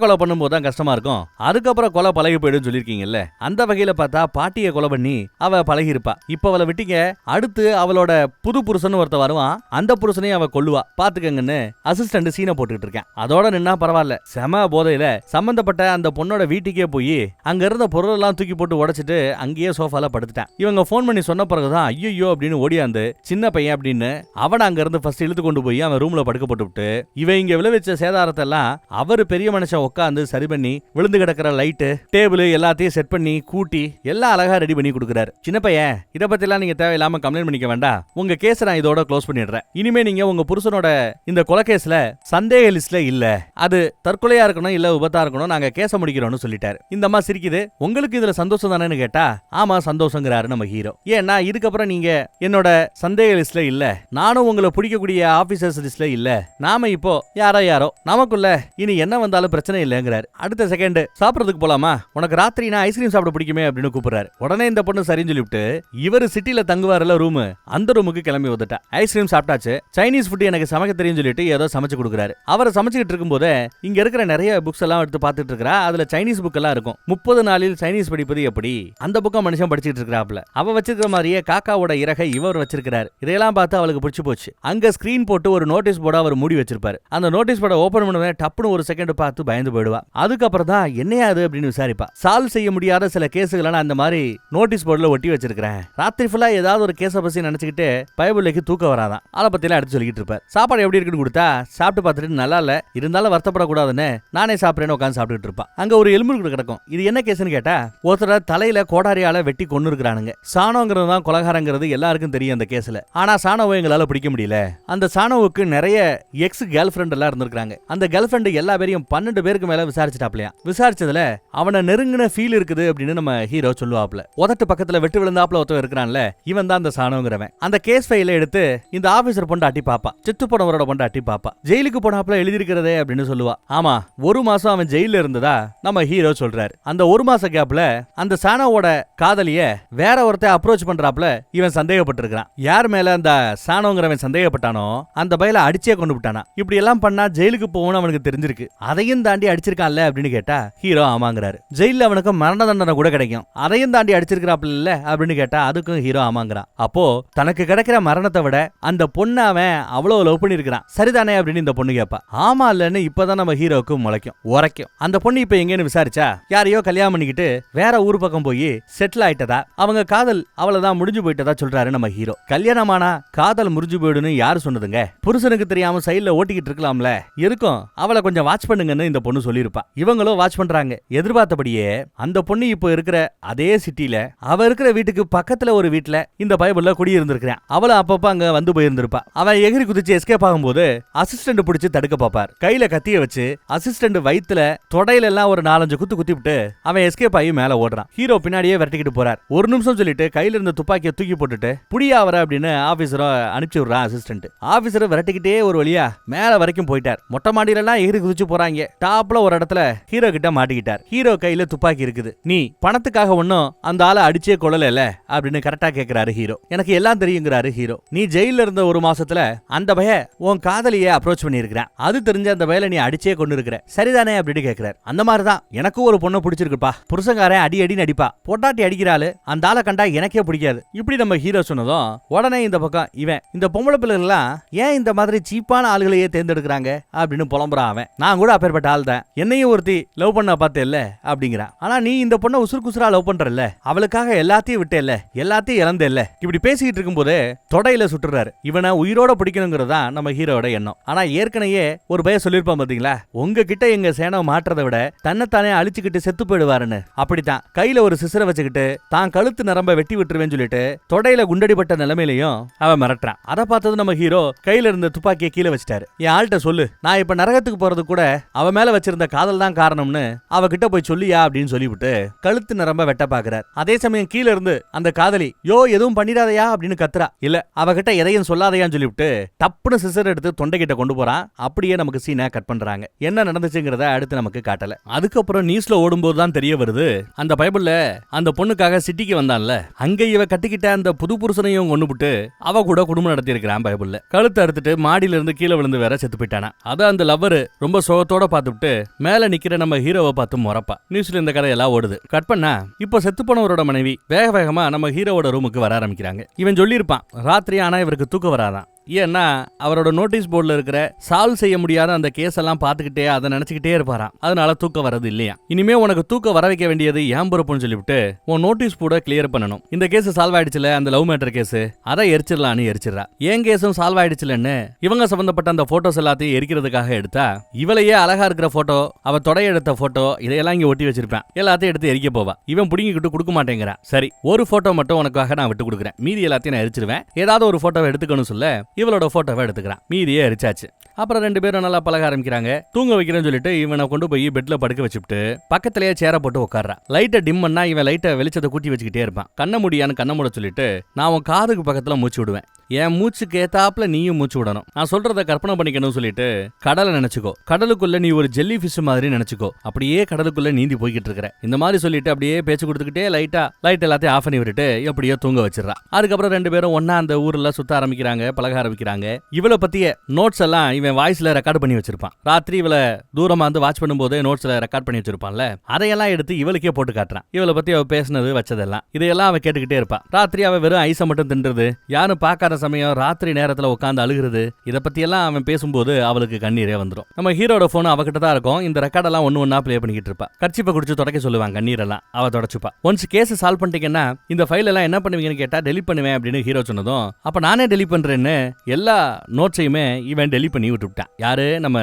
கொலை பண்ணும்போது தான் கஷ்டமா இருக்கும், அதுக்கப்புறம் கொலை பழகி போயிடும் சொல்லிருக்கீங்கல்ல. அந்த வகையில பார்த்தா பாட்டியை கொலை பண்ணி அவ பழகி இருப்பா. இப்ப அவளை விட்டீங்க, அடுத்து அவளோட புது புருஷன் ஒருத்த வருவான், அந்த புருஷனையும் அவ கொல்லுவா பாத்துக்கங்கன்னு அசிஸ்டன்ட் சீனை போட்டுக்கிட்டு இருக்கேன். அதோட நின்னா பரவாயில்ல, செம போதையில சம்பந்தப்பட்ட அந்த பொண்ணோட வீட்டுக்கே போய் அங்க இருந்த பொருள் எல்லாம் தூக்கி போட்டு உடைச்சிட்டு அங்கேயே சோஃபால படுத்துட்டான். இவங்க போன் பண்ணி சொன்ன பிறகுதான் ஐயோ அப்படின்னு ஓடியாந்து சின்ன பையன் அப்படின்னு அவனை அங்க இருந்து ஃபர்ஸ்ட் இழுத்து கொண்டு போய் அவன் ரூம்ல படுக்க போட்டு விட்டு இவன் இங்க விளைவிச்ச சேதாரத்தை எல்லாம் அவரு பெரிய மனுஷன் உட்காந்து சரி பண்ணி விழுந்து கிடக்கிற லைட்டு டேபிள் எல்லாத்தையும் செட் பண்ணி கூட்டி எல்லாம் அழகா ரெடி பண்ணி கொடுக்குறாரு. சின்ன பையன், இதை பத்தி எல்லாம் நீங்க தேவையில்லாம கம்ப்ளைண்ட் பண்ணிக்க வேண்டாம், உங்க கேஸ் நான் இதோட க்ளோஸ் பண்ணிடுறேன். இனிமே நீங்க உங்க புருஷனோட இந்த கொலை கேஸ்ல சந்தேக லிஸ்ட்ல இல்ல, அது தற்கொலையா இருக்கணும் இல்ல விபத்தா இருக்கணும், நாங்க கேஸ முடிக்கிறோம்னு சொல்லிட்டாரு. இந்த அம்மா சிரிக்குது. உங்களுக்கு இதுல சந்தோஷம் தானேன்னு கேட்டா ஆமா சந்தோஷங்கிறாரு நம்ம ஹீரோ. ஏன்னா இதுக்கப்புறம் நீங்க என்னோட சந்தேக லிஸ்ட்ல இல்ல, நானும் உங்களை பிடிக்கக்கூடிய ஆபீசர்ஸ் லிஸ்ட்ல இல்ல, நாம இப்போ யாரோ நமக்குள்ள இனி என்ன வந்தாலும் பிரச்சனை இல்லைங்கிறாரு. அடுத்த செகண்ட் சாப்பிடறதுக்கு போலாமா, உனக்கு ராத்திரி நான் ஐஸ்கிரீம் சாப்பிட பிடிக்குமே அப்படின்னு கூப்பிடுறாரு. உடனே இந்த பொண்ணு சரின்னு சொல்லிவிட்டு இவரு சிட்டில தங்குவாருல ரூம், அந்த ரூமுக்கு கிளம்பி வந்துட்டா. ஐஸ்கிரீம் சாப்பிட்டாச்சு, சைனீஸ் ஃபுட் எனக்கு சமைக்க தெரியும் சொல்லிட்டு ஏதோ சமைச்சு கொடுக்குறாரு. அவரை சமைச்சுக்கிட்டு இருக்கும் போது இங்க இருக்கிற நிறைய புக்ஸ் எல்லாம் எடுத்து பார்த்துட்டு இருக்கா. அதுல சைனீஸ் புக் எல்லாம் இருக்கும். 30 நாளில் சைனீஸ் படிப்பது எப்படி, அந்த புக்கை மனுஷன் படிச்சுட்டு இருக்கிறாப்ல. அவ வச்சிருக்கிற மாதிரியே காக்காவோட இறகை இவர் வச்சிருக்காரு. இதையெல்லாம் பார்த்து அவளுக்கு பிடிச்சு போச்சு. அங்க ஸ்கிரீன் போட்டு ஒரு நோட்டீஸ் போர்டை அவர் மூடி வச்சிருப்பாரு. அந்த நோட்டீஸ் போர்டை ஓபன் பண்ணுவே டப்புன்னு ஒரு செகண்ட் பார்த்து பயந்து போயிடுவா. அதுக்கப்புறம் தான் என்னையாது அப்படின்னு விசாரிப்பா. சால்வ் செய்ய முடியாத சில கேஸுகளை நான் அந்த மாதிரி நோட்டீஸ் போர்டில் ஒட்டி வச்சிருக்கிறேன். ராத்திரி ஃபுல்லா ஏதாவது ஒரு கேஸை பத்தி நினைச்சுக்கிட்டு பைபிளுக்கு தூக்கம் வராதான். அதை பத்தி எல்லாம் எடுத்து சொல்லிட்டு இருப்பார். சாப்பாடு எப்படி இருக்குன்னு கொடுத்தா சாப்பிட்டு பார்த்துட்டு நல்லா இல்ல, இருந்தாலும் வருத்தப்படக்கூடாதுன்னு நானே சாப்பிட்றேன்னு உட்காந்து சாப்பிட்டுட்டு இருப்பா. அங்க ஒரு எலும்பு கிடக்கும். இது என்ன கேஸ்ன்னு கேட்டா ஒருத்தர தலையில கோடாரியால வெட்டி கொண்டு இருக்கிறானுங்க. சாணோங்கிறது தான் கொலகாரங்கிறது எல்லாருக்கும் தெரியும் அந்த கேஸ்ல. ஆனா சாணோவை எங்களால பிடிக்க முடியல. அந்த சாணோவுக்கு நிறைய எக்ஸ் கேர்ள் ஃபிரெண்ட் எல்லாம் இருந்திருக்காங்க. அந்த கேர்ள் ஃபிரெண்ட் எல்லா பேரையும் 12 பேருக்கு மேல விசாரிச்சுட்டாப்லையா. விசாரிச்சதுல அவனை நெருங்கின ஃபீல் இருக்குது அப்படின்னு நம்ம ஹீரோ சொல்லுவாப்ல. உதட்டு பக்கத்துல வெட்டு விழுந்தாப்ல ஒருத்தன் இருக்கிறான்ல, இவன் தான் அந்த சாணோங்கிறவன். அந்த கேஸ் ஃபைல எடுத்து இந்த ஆபீசர் பொண்டாட்டி பாப்பா, செத்து போனவரோட பொண்டாட்டி பாப்பா. ஜெயிலுக்கு போனாப்ல எழுதி இருக்கிறதே அப்படின்னு சொல்லுவா. ஆமா, 1 மாசம் அவன் ஜெயில இருந்ததா நம்ம ஹீரோ சொல்றாரு. அந்த 1 மாச கேப்ல அந்த சாணோவோட காதலிய வேற ஒருத்தர் அப்ரோச் பண்றாப்ல இவன் சந்தேகப்பட்டிருக்கான். யார் மேல அந்த சாணோங்கிறவன் சந்தேகப்பட்டானோ அந்த பையல அடிச்சே கொண்டு விட்டானா. இப்படி எல்லாம் பண்ணா ஜெயிலுக்கு போகணும்னு அவனுக்கு தெரிஞ்சிருக்கு. அதையும் தாண்டி அடிச்சிருக்கான்ல அப்படின்னு கேட்டா ஹீரோ ஆமாங்கிறாரு. ஜெயில அவனுக்கு மரண தண்டனை கூட கிடைக்கும், அதையும் தாண்டி அடிச்சிருக்காப்ல இல்ல அப்படின்னு கேட்டா அதுக்கும் ஹீரோ ஆமாங்கிறான். அப்போ தனக்கு கிடைக்கிற மரணத்தை விட அந்த பொண்ணு அவன் அவ்வளவு லவ் பண்ணிருக்கான் சரிதானே அப்படின்னு இந்த பொண்ணு கேட்பா. ஆமா இல்லன்னு இப்பதான் நம்ம ஹீரோக்கு முளைக்கும் உரைக்கும். அந்த பொண்ணு இப்ப எங்கன்னு விசாரிச்சா யாரையோ கல்யாணம் பண்ணிக்கிட்டு வேற ஊர் பக்கம் போய் செட்டில் ஆயிட்டதா விட்டதா, அவங்க காதல் அவ்வளவுதான் முடிஞ்சு போயிட்டதா சொல்றாரு நம்ம ஹீரோ. கல்யாணமானா காதல் முறிஞ்சு போயிடுன்னு யாரு சொன்னதுங்க? புருஷனுக்கு தெரியாம சைடுல ஓட்டிக்கிட்டு இருக்கலாம்ல, இருக்கும் அவளை கொஞ்சம் வாட்ச் பண்ணுங்கன்னு இந்த பொண்ணு சொல்லிருப்பா. இவங்களும் வாட்ச் பண்றாங்க. எதிர்பார்த்தபடியே அந்த பொண்ணு இப்போ இருக்கிற அதே சிட்டில அவ இருக்கிற வீட்டுக்கு பக்கத்துல ஒரு வீட்டுல இந்த பைபிள்ல குடியிருந்திருக்கான். அவள அப்பப்ப அங்க வந்து போயிருந்திருப்பா. அவன் எகிரி குதிச்சு எஸ்கேப் ஆகும்போது அசிஸ்டன்ட் பிடிச்சு தடுக்க பாப்பார். கையில கத்திய வச்சு அசிஸ்டன்ட் வயித்துல தொடையில எல்லாம் ஒரு 4-5 குத்து குத்திவிட்டு அவன் எஸ்கேப் ஆகி மேல ஓடுறான். ஹீரோ பின்னாடியே விரட்டிக்கிட்டு போறார். ஒரு நிமிஷம் சொல்லிட்டு கையில இருந்த துப்பாக்கியை தூக்கி போட்டுட்டு புடியா வர அப்படின்னு ஆபீசரை அனுப்பிச்சு விடுறான் அசிஸ்டன்ட். ஆபீசரை விரட்டிக்கிட்டே ஒரு வழியா மேல வரைக்கும் போயிட்டார். மொட்டை மாடியில எல்லாம் எகிரி குதிச்சு போறாங்க. டாப்ல ஒரு இடத்துல ஹீரோ கிட்ட மாட்டிக்கிட்டார். ஹீரோ கையில துப்பாக்கி இருக்குது. நீ பணத்துக்காக ஒன்னும் அந்த ஆளை அடிச்சே கொள்ளல அப்படின்னு கரெக்டா கேக்குறாரு ஹீரோ. எனக்கு எல்லாம் தெரியுங்கிறாரு ஹீரோ. நீ ஜெயில இருந்த ஒரு மாசத்துல அந்த பய உன் காதலியை அப்ரோச் பண்ணிருக்கான். அது தெரிஞ்ச அந்த பயில நீ அடிச்சே கொண்டு இருக்கிற, சரிதானே அப்படின்னு கேக்குறாரு. அந்த மாதிரிதான் எனக்கும் ஒரு பொண்ணை பிடிச்சிருக்குப்பா. புருஷங்காரன் அடி அடி நடிப்பா, பொட்டாட்டி அடிக்கிறாள், அந்த ஆளை கண்டா எனக்கே பிடிக்காது. இப்படி நம்ம ஹீரோ சொன்னதும் உடனே இந்த பக்கம் இவன் இந்த பொம்பளை பிள்ளைகள்லாம் ஏன் இந்த மாதிரி சீப்பான ஆளுகளையே தேர்ந்தெடுக்கிறாங்க அப்படின்னு புலம்புறான் அவன். நான் கூட அப்பேற்பட்ட ஆள் தான், என்னையும் ஒருத்தி லவ் பண்ண பார்த்தேல்ல அப்படிங்கிறான். ஆனா நீ இந்த பொண்ணை உசுறு குசுரா லவ் பண்றல்ல, அவளுக்காக எல்லாத்தையும் விட்டேல்ல, எல்லாத்தையும் இழந்தேல்ல. இப்படி பேசிக்கிட்டு இருக்கும் போதே தொடையில சுட்டுறாரு. இவனை உயிரோட பிடிக்கணுங்கிறதா நம்ம ஹீரோட எண்ணம். ஆனா ஏற்கனவே ஒரு பையன் சொல்லிருப்பான் பாத்தீங்களா, உங்ககிட்ட எங்க சேனை மாற்றதை விட தன்னைத்தானே அழிச்சுக்கிட்டு செத்து போயிடுவாருன்னு. அப்படித்தான் கையில ஒரு சிசரை வச்சுக்கிட்டு தான் கழுத்து நரம்ப வெட்டி விட்டுருவேன்னு சொல்லிட்டு தொடையில குண்டடிப்பட்ட நிலைமையிலையும் அவன் மிரட்டுறான். அதை பார்த்தது நம்ம ஹீரோ கையில இருந்த துப்பாக்கியை கீழே வச்சிட்டாரு. என் ஆள்கிட்ட சொல்லு, நான் இப்ப நரகத்துக்கு போறது கூட அவ மேல வச்சிருந்த காதல் தான் காரணம்னு அவகிட்ட போய் சொல்லியா அப்படின்னு சொல்லிவிட்டு கழுத்து நரம்ப வெட்ட பாக்குறார். அதே சமயம் கீழ இருந்து அந்த காதலி யோ எதுவும் பண்ணிடாதையா அப்படின்னு கத்துறா. இல்ல அவகிட்ட எதையும் சொல்லாதையான்னு சொல்லிவிட்டு டப்புன்னு சிசர் எடுத்து தொண்டை கிட்ட கொண்டு போறான். அப்படியே நமக்கு சீனை கட் பண்றாங்க. என்ன நடந்துச்சுங்கிறத அடுத்து நமக்கு காட்டல. அதுக்கப்புறம் நியூஸ்ல ஓடும்போது தான் தெரிய வருது, அந்த பைபிள்ல அந்த பொண்ணுக்காக சிட்டிக்கு வந்தான்ல, அங்க இவ கட்டிக்கிட்ட அந்த புது புருஷனையும் கொண்டுபிட்டு அவ கூட குடும்பம் நடத்தி இருக்கிறான். பைபிள்ல கழுத்தை அறுத்துட்டு மாடியில இருந்து கீழே விழுந்து வேற செத்து போயிட்டானா. அத அந்த லவ்வர் ரொம்ப சோகத்தோட பார்த்துட்டு மேல நிக்கிற நம்ம ஹீரோவை பார்த்து முறப்பா. நியூஸ்ல இந்த கதையெல்லாம் ஓடுது. கட் பண்ணா இப்ப செத்து போனவரோட மனைவி வேக வேகமா நம்ம ஹீரோவோட ரூமுக்கு வர ஆரம்பிக்கிறாங்க. இவன் சொல்லியிருப்பான் ராத்திரி ஆனா இவருக்கு தூக்கம் வராதான். ஏன்னா அவரோட நோட்டீஸ் போர்டில் இருக்கிற சால்வ் செய்ய முடியாத அந்த கேஸ் எல்லாம் பார்த்துக்கிட்டே அதை நினைச்சுக்கிட்டே இருப்பாராம். அதனால தூக்கம் வரது இல்லையா. இனிமே உனக்கு தூக்கம் வர வைக்க வேண்டியது ஏன் பொறுப்புன்னு சொல்லிவிட்டு உன் நோட்டீஸ் போர்டை கிளியர் பண்ணணும். இந்த கேஸ் சால்வ் ஆயிடுச்சுல, அந்த லவ் மேட்டர் கேஸ், அதை எரிச்சிடலான்னு எரிச்சிடறா. ஏன் கேஸும் சால்வ் ஆயிடுச்சுலன்னு இவங்க சம்பந்தப்பட்ட அந்த போட்டோஸ் எல்லாத்தையும் எரிக்கிறதுக்காக எடுத்தா இவளையே அழகா இருக்கிற போட்டோ, அவ தொடைய எடுத்த போட்டோ, இதையெல்லாம் இங்க ஒட்டி வச்சிருப்பேன். எல்லாத்தையும் எடுத்து எரிக்க போவா. இவன் புடிங்கிட்டு கொடுக்க மாட்டேங்கிறான். சரி ஒரு போட்டோ மட்டும் உனக்காக நான் விட்டு கொடுக்குறேன், மீதி எல்லாத்தையும் நான் எரிச்சிருவேன், ஏதாவது ஒரு போட்டோவை எடுத்துக்கணும் சொல்ல இவளோட போட்டோவை எடுத்துக்கிறான். மீதியே எரிச்சாச்சு. அப்புறம் 2 பேரும் நல்லா பழக ஆரம்பிக்கிறாங்க. தூங்க வைக்கிறேன்னு சொல்லிட்டு இவனை கொண்டு போய் பெட்ல படுக்க வச்சுட்டு பக்கத்திலேயே சேர போட்டு உட்கார்றா. லைட்டை டிம் பண்ணா இவன் லைட்டை வெளிச்சத்தை கூட்டி வச்சுக்கிட்டே இருப்பான். கண்ண முடியான்னு கண்ண மூட சொல்லிட்டு நான் உன் காதுக்கு பக்கத்துல மூச்சு விடுவேன், என் மூச்சுக்கு ஏத்தாப்புல நீயும் மூச்சு விடணும், நான் சொல்றத கற்பனை பண்ணிக்கணும் சொல்லிட்டு கடலை நினைச்சுக்கோ, கடலுக்குள்ள நீ ஒரு ஜெல்லி ஃபிஷ் மாதிரி நினைச்சுக்கோ, அப்படியே கடலுக்குள்ள நீந்தி போய்கிட்டு இருக்கிற இந்த மாதிரி சொல்லிட்டு அப்படியே பேச்சு கொடுத்துக்கிட்டே லைட் எல்லாத்தையும் ஆஃப் பண்ணி விட்டுட்டு எப்படியோ தூங்க வச்சிடறா. அதுக்கப்புறம் 2 பேரும் ஒன்னா அந்த ஊர்ல சுத்த ஆரம்பிக்கிறாங்க, பழக ஆரம்பிக்கிறாங்க. இவளை பத்திய நோட்ஸ் எல்லாம் இவன் வாய்ஸ்ல ரெக்கார்ட் பண்ணி வச்சிருப்பான். ராத்திரி இவளை தூரமா வந்து வாட்ச் பண்ணும்போது நோட்ஸ்ல ரெக்கார்ட் பண்ணி வச்சிருப்பான்ல, அதையெல்லாம் எடுத்து இவளுக்கே போட்டு காட்டுறான். இவளை பத்தி அவ பேசினது வச்சதெல்லாம் இதையெல்லாம் அவ கேட்டுக்கிட்டே இருப்பான். ராத்திரி அவ வெறும் ஐஸை மட்டும் தின்றது, யாரும் பார்க்காத சமயம் ராத்திரி நேரத்துல உட்காந்து அழுகிறது, இதை பத்தி எல்லாம் அவன் பேசும்போது அவளுக்கு கண்ணீரே வந்துடும். நம்ம ஹீரோட போன் அவகிட்ட தான் இருக்கும். இந்த ரெக்கார்டெல்லாம் ஒண்ணா பிளே பண்ணிக்கிட்டு இருப்பா. கர்ச்சிப்பை குடிச்சு தொடக்க சொல்லுவாங்க, கண்ணீரெல்லாம் அவ தொடச்சுப்பா. ஒன்ஸ் கேஸ் சால்வ் பண்ணிட்டீங்கன்னா இந்த ஃபைல் எல்லாம் என்ன பண்ணுவீங்கன்னு கேட்டா டெலிட் பண்ணுவேன் அப்படின்னு ஹீரோ சொன்னதும் அப்ப நானே டெலிட் பண்றேன்னு எல்லா நோட்ஸையுமே இவன் டெலிட் பண்ணி விட்டுவிட்டான். யாரு, நம்ம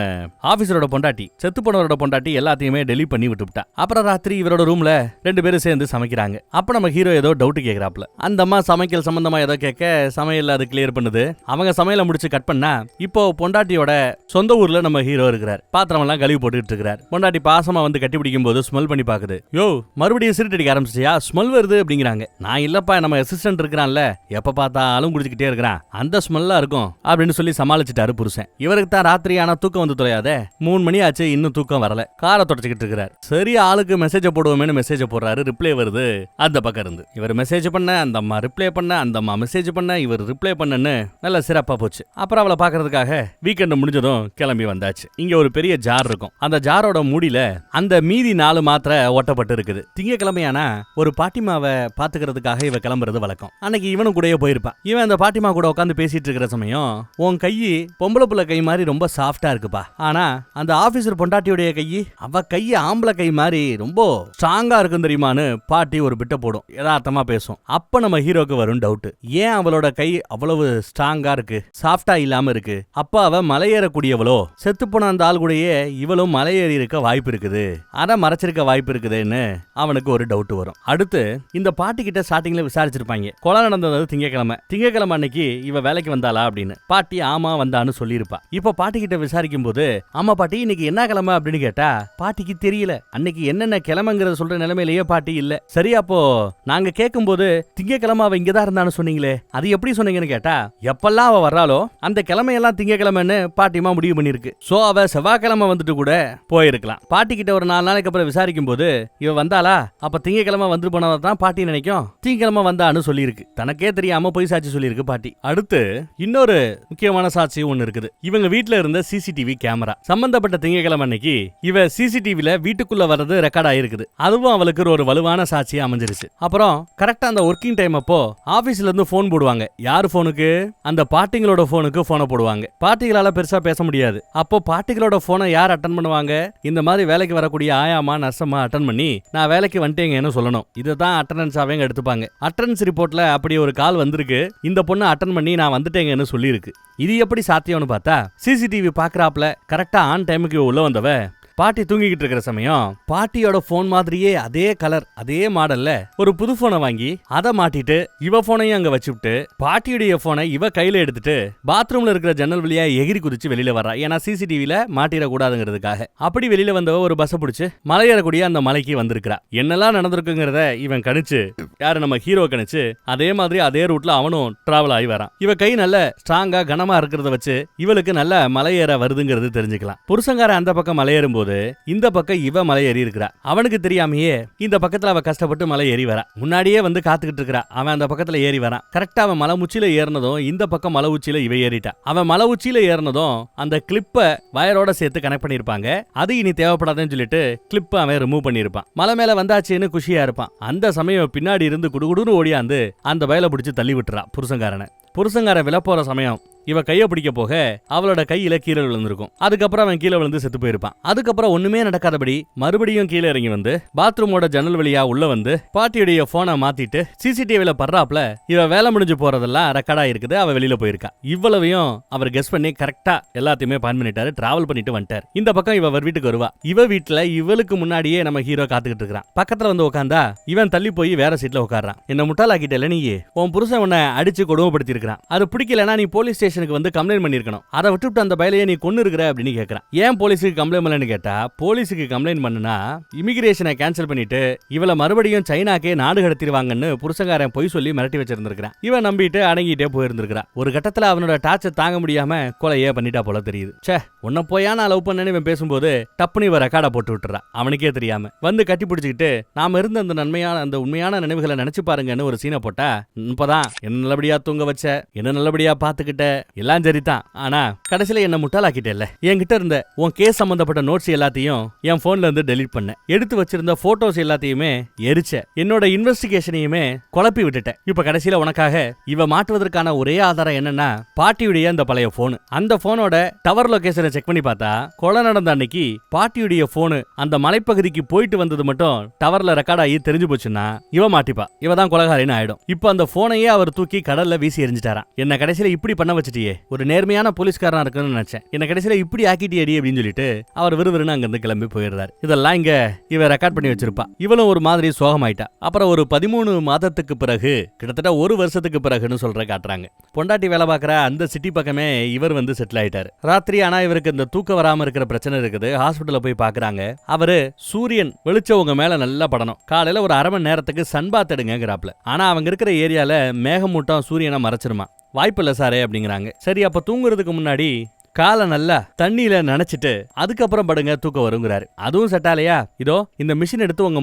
ஆபீசரோட பொண்டாட்டி, செத்து போனவரோட பொண்டாட்டி எல்லாத்தையுமே டெலிட் பண்ணி விட்டுவிட்டா. அப்புறம் ராத்திரி இவரோட ரூம்ல 2 பேரும் சேர்ந்து சமைக்கிறாங்க. அப்ப நம்ம ஹீரோ ஏதோ டவுட் கேக்குறாப்ல. அந்த அம்மா சமைக்கல் சம்பந்தமா ஏதோ கேட்க சமையல் அது கிளியர் பண்ணுது. அவங்க சமையலை முடிச்சு கட் பண்ணா இப்போ பொண்டாட்டியோட சொந்த ஊர்ல நம்ம ஹீரோ இருக்கிறார். பாத்திரம் எல்லாம் கழுவி போட்டுட்டு இருக்கிறார். பொண்டாட்டி பாசமா வந்து கட்டி பிடிக்கும் போது ஸ்மெல் பண்ணி பாக்குது. யோ மறுபடியும் சிரிட்டு அடிக்க ஆரம்பிச்சியா, ஸ்மெல் வருது அப்படிங்கிறாங்க. நான் இல்லப்பா, நம்ம அசிஸ்டன்ட் இருக்கிறான்ல, எப்ப பார்த்தாலும் குடிச்சுக்கிட்டே இருக்கிறான், அந்த ஸ்மெல்லா இருக்கும் அப்படின்னு சொல்லி சமாளிச்சுட்டாரு புருஷன். இவருக்கு தான் ராத்திரி ஆனா தூக்கம் வந்து தொலையாதே, 3 மணி ஆச்சு இன்னும் தூக்கம் வரல. காரை தொடச்சிக்கிட்டு இருக்கிறார். சரி ஆளுக்கு மெசேஜ் போடுவோமேனு மெசேஜ் போடுறாரு. ரிப்ளை வருது அந்த பக்கம் இருந்து. இவர் மெசேஜ் பண்ண, அந்த அம்மா ரிப்ளை பண்ண, அந்த அம்மா மெசேஜ் பண்ண, இவர் ரிப்ளை பண்ணன்னு நல்ல சிறப்பா போச்சு. அப்புறம் அவளை பாக்குறதுக்காக வீக்கெண்ட் முடிஞ்சதும் கிளம்பி வந்தாச்சு. இங்க ஒரு பெரிய ஜார் இருக்கும். அந்த ஜாரோட மூடியில அந்த மீதி 4 மாத்திரை ஒட்டப்பட்டு இருக்குது. திங்கக்கிழமையானா ஒரு பாட்டிமாவை பாத்துக்கிறதுக்காக இவ கிளம்புறது வழக்கம். அன்னைக்கு இவனும் கூடயே போயிருப்பான். இவன் அந்த பாட்டிமா கூட உட்காந்து பேசிட்டு இருக்கிறத இருக்கிற சமயம் உன் கையி பொம்பளை புள்ள கை மாதிரி ரொம்ப சாஃப்டா இருக்குப்பா. ஆனா அந்த ஆபீசர் பொண்டாட்டியுடைய கையி அவ கையை ஆம்பளை கை மாதிரி ரொம்ப ஸ்ட்ராங்கா இருக்கும் தெரியுமான்னு பாட்டி ஒரு பிட்ட போடும். யதார்த்தமா பேசும். அப்ப நம்ம ஹீரோக்கு வரும் டவுட், ஏன் அவளோட கை அவ்வளவு ஸ்ட்ராங்கா இருக்கு, சாஃப்டா இல்லாம இருக்கு? அப்ப அவ மலையேறக்கூடியவளோ, செத்து போன அந்த ஆள் கூடயே இவளும் மலையேறி இருக்க வாய்ப்பு இருக்குது, அதை மறைச்சிருக்க வாய்ப்பு இருக்குதுன்னு அவனுக்கு ஒரு டவுட் வரும். அடுத்து இந்த பாட்டி கிட்ட ஸ்டார்டிங்ல விசாரிச்சிருப்பாங்க, கொலை நடந்தது திங்கக்கிழமை அன்னைக்கு இவ வேலைக்கு வந்தாளா அப்படின்னு. பாட்டி ஆமா வந்தான்னு சொல்லியிருப்பா. இப்ப பாட்டி கிட்ட விசாரிக்கும் போது, ஆமா பாட்டி இன்னைக்கு என்ன கிழமை அப்படின்னு கேட்டா பாட்டிக்கு தெரியல. அன்னைக்கு என்னென்ன கிழமைங்கிறத சொல்ற நிலைமையிலேயே பாட்டி இல்ல. சரி, அப்போ நாங்க கேட்கும் போது திங்கக்கிழமை அவ இங்கதான் இருந்தான்னு சொன்னீங்களே, அது எப்படி சொன்னீங்கன்னு கேட்டா, எப்பெல்லாம் அவ வர்றாளோ அந்த கிழமையெல்லாம் திங்கக்கிழமைன்னு பாட்டிமா முடிவு பண்ணிருக்கு. சோ அவ செவ்வாய்க்கிழமை வந்துட்டு கூட போயிருக்கலாம். பாட்டி கிட்ட ஒரு 4 நாளைக்கு அப்புறம் விசாரிக்கும் போது, இவ வந்தாளா, அப்ப திங்கக்கிழமை வந்து போனதான் பாட்டி நினைக்கும் திங்கக்கிழமை வந்தான்னு சொல்லியிருக்கு. தனக்கே தெரியாம போய் சாட்சி சொல்லியிருக்கு பாட்டி. அடுத்து இன்னொரு முக்கியமான சாட்சி ஒண்ணு இருக்குது. இவங்க வீட்டுல இருந்த சிசிடிவி கேமரா சம்பந்தப்பட்ட திங்கக்கிழமை அன்னைக்கு இவ சிசிடிவில வீட்டுக்குள்ள வர்றது ரெக்கார்ட் ஆயிருக்குது. அதுவும் அவளுக்கு ஒரு வலுவான சாட்சியா அமைஞ்சிருச்சு. அப்புறம் கரெக்டா அந்த ஒர்க்கிங் டைம் அப்போ ஆபீஸ்ல இருந்து போன் போடுவாங்க. யாரு போனுக்கு? அந்த பாட்டிங்களோட போனுக்கு போனை போடுவாங்க. பாட்டிகளால பெருசா பேச முடியாது. அப்போ பாட்டிகளோட போனை யார் அட்டன் பண்ணுவாங்க? இந்த மாதிரி வேலைக்கு வரக்கூடிய ஆயாமா நர்சமா அட்டன் பண்ணி நான் வேலைக்கு வந்துட்டேங்கன்னு சொல்லணும். இதுதான் அட்டெண்டன்ஸாவே எடுத்துப்பாங்க. அட்டெண்டன்ஸ் ரிப்போர்ட்ல அப்படி ஒரு கால் வந்திருக்கு, இந்த பொண்ணு அட்டன் பண்ணி நான் வந்துட்டேங்கன்னு சொல்லியிருக்கு. இது எப்படி சாத்தியம்னு பார்த்தா, சிசிடிவி பாக்குறாப்ல கரெக்டா ஆன் டைமுக்கு உள்ள வந்தவ பாட்டி தூங்கிக்கிட்டு இருக்கிற சமயம் பாட்டியோட போன் மாதிரியே அதே கலர் அதே மாடல்ல ஒரு புது போனை வாங்கி அதை மாட்டிட்டு இவ போனையும் அங்க வச்சுட்டு பாட்டியுடைய போனை இவ கையில எடுத்துட்டு பாத்ரூம்ல இருக்கிற ஜன்னல் வழியா எகிரி குதிச்சு வெளியில வர்றா. ஏன்னா சிசிடிவில மாட்டிட கூடாதுங்கிறதுக்காக. அப்படி வெளியில வந்தவ ஒரு பஸ் பிடிச்சு மலையேறக்கூடிய அந்த மலைக்கு வந்திருக்கிறா. என்னெல்லாம் நடந்திருக்குங்கிறத இவன் கணிச்சு, யாரு நம்ம ஹீரோ கணிச்சு, அதே மாதிரி அதே ரூட்ல அவனும் டிராவல் ஆகி வரான். இவ கை நல்ல ஸ்ட்ராங்கா கனமா இருக்கிறத வச்சு இவளுக்கு நல்ல மலையேற வருதுங்கிறது தெரிஞ்சுக்கலாம். புருஷங்கார அந்த பக்கம் மலையேறும் போது இந்த பக்கம் இவ மலை ஏறி இருக்கிறா. அவனுக்கு தெரியாமையே இந்த பக்கத்துல அவ கஷ்டப்பட்டு மலை ஏறி வரா. முன்னாடியே வந்து காத்துக்கிட்டு இருக்கிறா. அவன் அந்த பக்கத்துல ஏறி வரான். கரெக்டா அவன் மலை உச்சியில ஏறினதும் இந்த பக்கம் மலை உச்சியில இவ ஏறிட்டா. அவன் மலை உச்சியில ஏறினதும் அந்த கிளிப்ப வயரோட சேர்த்து கனெக்ட் பண்ணிருப்பாங்க. அது இனி தேவைப்படாதுன்னு சொல்லிட்டு கிளிப்ப அவன் ரிமூவ் பண்ணிருப்பான். மலை மேல வந்தாச்சுன்னு குஷியா இருப்பான். அந்த சமயம் பின்னாடி இருந்து குடுகுடுன்னு ஓடியாந்து அந்த வயலை பிடிச்சு தள்ளி விட்டுறா புருஷங்கார விழ போற சமயம் இவ கைய பிடிக்க போக அவளோட கையில கீழே விழுந்திருக்கும். அதுக்கப்புறம் அவன் கீழே விழுந்து செத்து போயிருப்பான். அதுக்கப்புறம் ஒண்ணுமே நடக்காதபடி மறுபடியும் கீழே இறங்கி வந்து பாத்ரூமோட ஜன்னல் வழியா உள்ள வந்து பாட்டியுடைய போனை மாத்திட்டு சிசிடிவில பர்றாப்ல இவ வேலை முடிஞ்சு போறதெல்லாம் ரெக்கார்டா இருக்குது. அவ வெளியில போயிருக்கா. இவ்வளவையும் அவர் கெஸ் பண்ணி கரெக்டா எல்லாத்தையுமே பான் பண்ணிட்டாரு. டிராவல் பண்ணிட்டு வந்துட்டார். இந்த பக்கம் இவ வீட்டுக்கு வருவா. இவ வீட்டுல இவளுக்கு முன்னாடியே நம்ம ஹீரோ காத்துக்கிட்டு இருக்கான். பக்கத்துல வந்து உட்காந்தா இவன் தள்ளி போய் வேற சீட்ல உட்கார்றான். என்ன முட்டாளாக்கிட்டல நீ, உன் புருஷன் உன்னை அடிச்சு கொடுமைப்படுத்தி இருக்கான், அது பிடிக்கலன்னா நீ போலீஸ் ஸ்டேஷன் வந்து கம்ப்ளைண்ட் பண்ணிருக்கணும், அதை விட்டுட்டு அந்த பயலையே நீ கொன்னு இருக்கிற அப்படின்னு கேக்குறான். ஏன் போலீஸுக்கு கம்ப்ளைண்ட் பண்ணலன்னு கேட்டா, போலீஸுக்கு கம்ப்ளைண்ட் பண்ணுனா இமிகிரேஷனை கேன்சல் பண்ணிட்டு இவளை மறுபடியும் சைனாக்கே நாடு கடத்திடுவாங்கன்னு புருஷங்காரன் பொய் சொல்லி மிரட்டி வச்சிருந்திருக்கான். இவன் நம்பிட்டு அடங்கிட்டே போயிருந்திருக்கான். ஒரு கட்டத்துல அவனோட டார்ச்சர் தாங்க முடியாம கொலையே பண்ணிட்டா போல தெரியுது. சே, உன்னை போயா நான் லவ் பண்ணேன்னு இவன் பேசும்போது டப்புனு இவ ரெக்கார்டா போட்டு விட்டுறா. அவனுக்கே தெரியாம வந்து கட்டி பிடிச்சிக்கிட்டு நாம இருந்த அந்த உண்மையான நினைவுகளை நினைச்சு பாருங்கன்னு ஒரு சீனை போட்டா, இப்பதான் என்ன நல்லபடியா தூங்க வச்ச, என்ன நல்லபடியா பாத்துக்கிட்ட, எல்லாம் சரிதான், ஆனா கடைசியில என்ன முட்டாளாக்கிட்டேல்ல, என்கிட்ட இருந்த உன் கேஸ் சம்பந்தப்பட்ட நோட்ஸ் எல்லாத்தையும் என் போன்ல இருந்து டெலீட் பண்ண, எடுத்து வச்சிருந்த போட்டோஸ் எல்லாத்தையுமே எரிச்ச, என்னோட இன்வெஸ்டிகேஷனையுமே குழப்பி விட்டுட்டேன். இப்ப கடைசியில உனக்காக இவ மாட்டுவதற்கான ஒரே ஆதாரம் என்னன்னா பாட்டியுடைய அந்த பழைய போன். அந்த போனோட டவர் லொகேஷனை செக் பண்ணி பார்த்தா கொலை நடந்த அன்னைக்கு பாட்டியுடைய போனு அந்த மலைப்பகுதிக்கு போயிட்டு வந்தது மட்டும் டவர்ல ரெக்கார்ட் ஆகி தெரிஞ்சு போச்சுன்னா இவ மாட்டிப்பா, இவ தான் கொலைகாரின்னு ஆயிடும். இப்ப அந்த போனையே அவர் தூக்கி கடல்ல வீசி எரிஞ்சிட்டாராம். என்ன கடைசியில இப்படி பண்ண வச்சுட்டியே, ஒரு நேர்மையான போலீஸ்காரனா இருக்குன்னு நினைச்சேன், என்ன கடைசியில இப்படி ஆக்கிட்டியடி அப்படின்னு சொல்லிட்டு அவர் விறுவிறுன்னு அங்கிருந்து கிளம்பி போயிடுறாரு. இதெல்லாம் இங்க இவ ரெக்கார்ட் பண்ணி வச்சிருப்பா. இவளும் ஒரு மாதிரி சோகமாயிட்டா. அப்புறம் ஒரு 13 மாதத்துக்கு பிறகு, கிட்டத்தட்ட 1 வருஷத்துக்கு பிறகுன்னு சொல்ற காட்டுறாங்க. பொண்டாட்டி வேலை பார்க்கற அந்த சிட்டி பக்கமே இவர் வந்து செட்டில் ஆயிட்டாரு. ராத்திரி ஆனா இவருக்கு இந்த தூக்க வராம இருக்கிற பிரச்சனை இருக்குது. ஹாஸ்பிட்டல்ல போய் பாக்குறாங்க. அவரு சூரியன் வெளிச்சவங்க மேல நல்லா படணும், காலையில ஒரு அரை மணி நேரத்துக்கு சன்பாத் எடுங்கிறாப்ல. ஆனா அவங்க இருக்கிற ஏரியால மேகமூட்டம் சூரியனை மறைச்சிருமா, வாய்ப்பு இல்ல சாரே அப்படிங்கிறாங்க. சரி, அப்ப தூங்குறதுக்கு முன்னாடி காலை நல்லா தண்ணியில நனைச்சிட்டு அதுக்கப்புறம் படுங்க தூக்கம் வருங்கிறாரு. அதுவும் செட்டாலையா, இதோ இந்த மிஷின் எடுத்து உங்க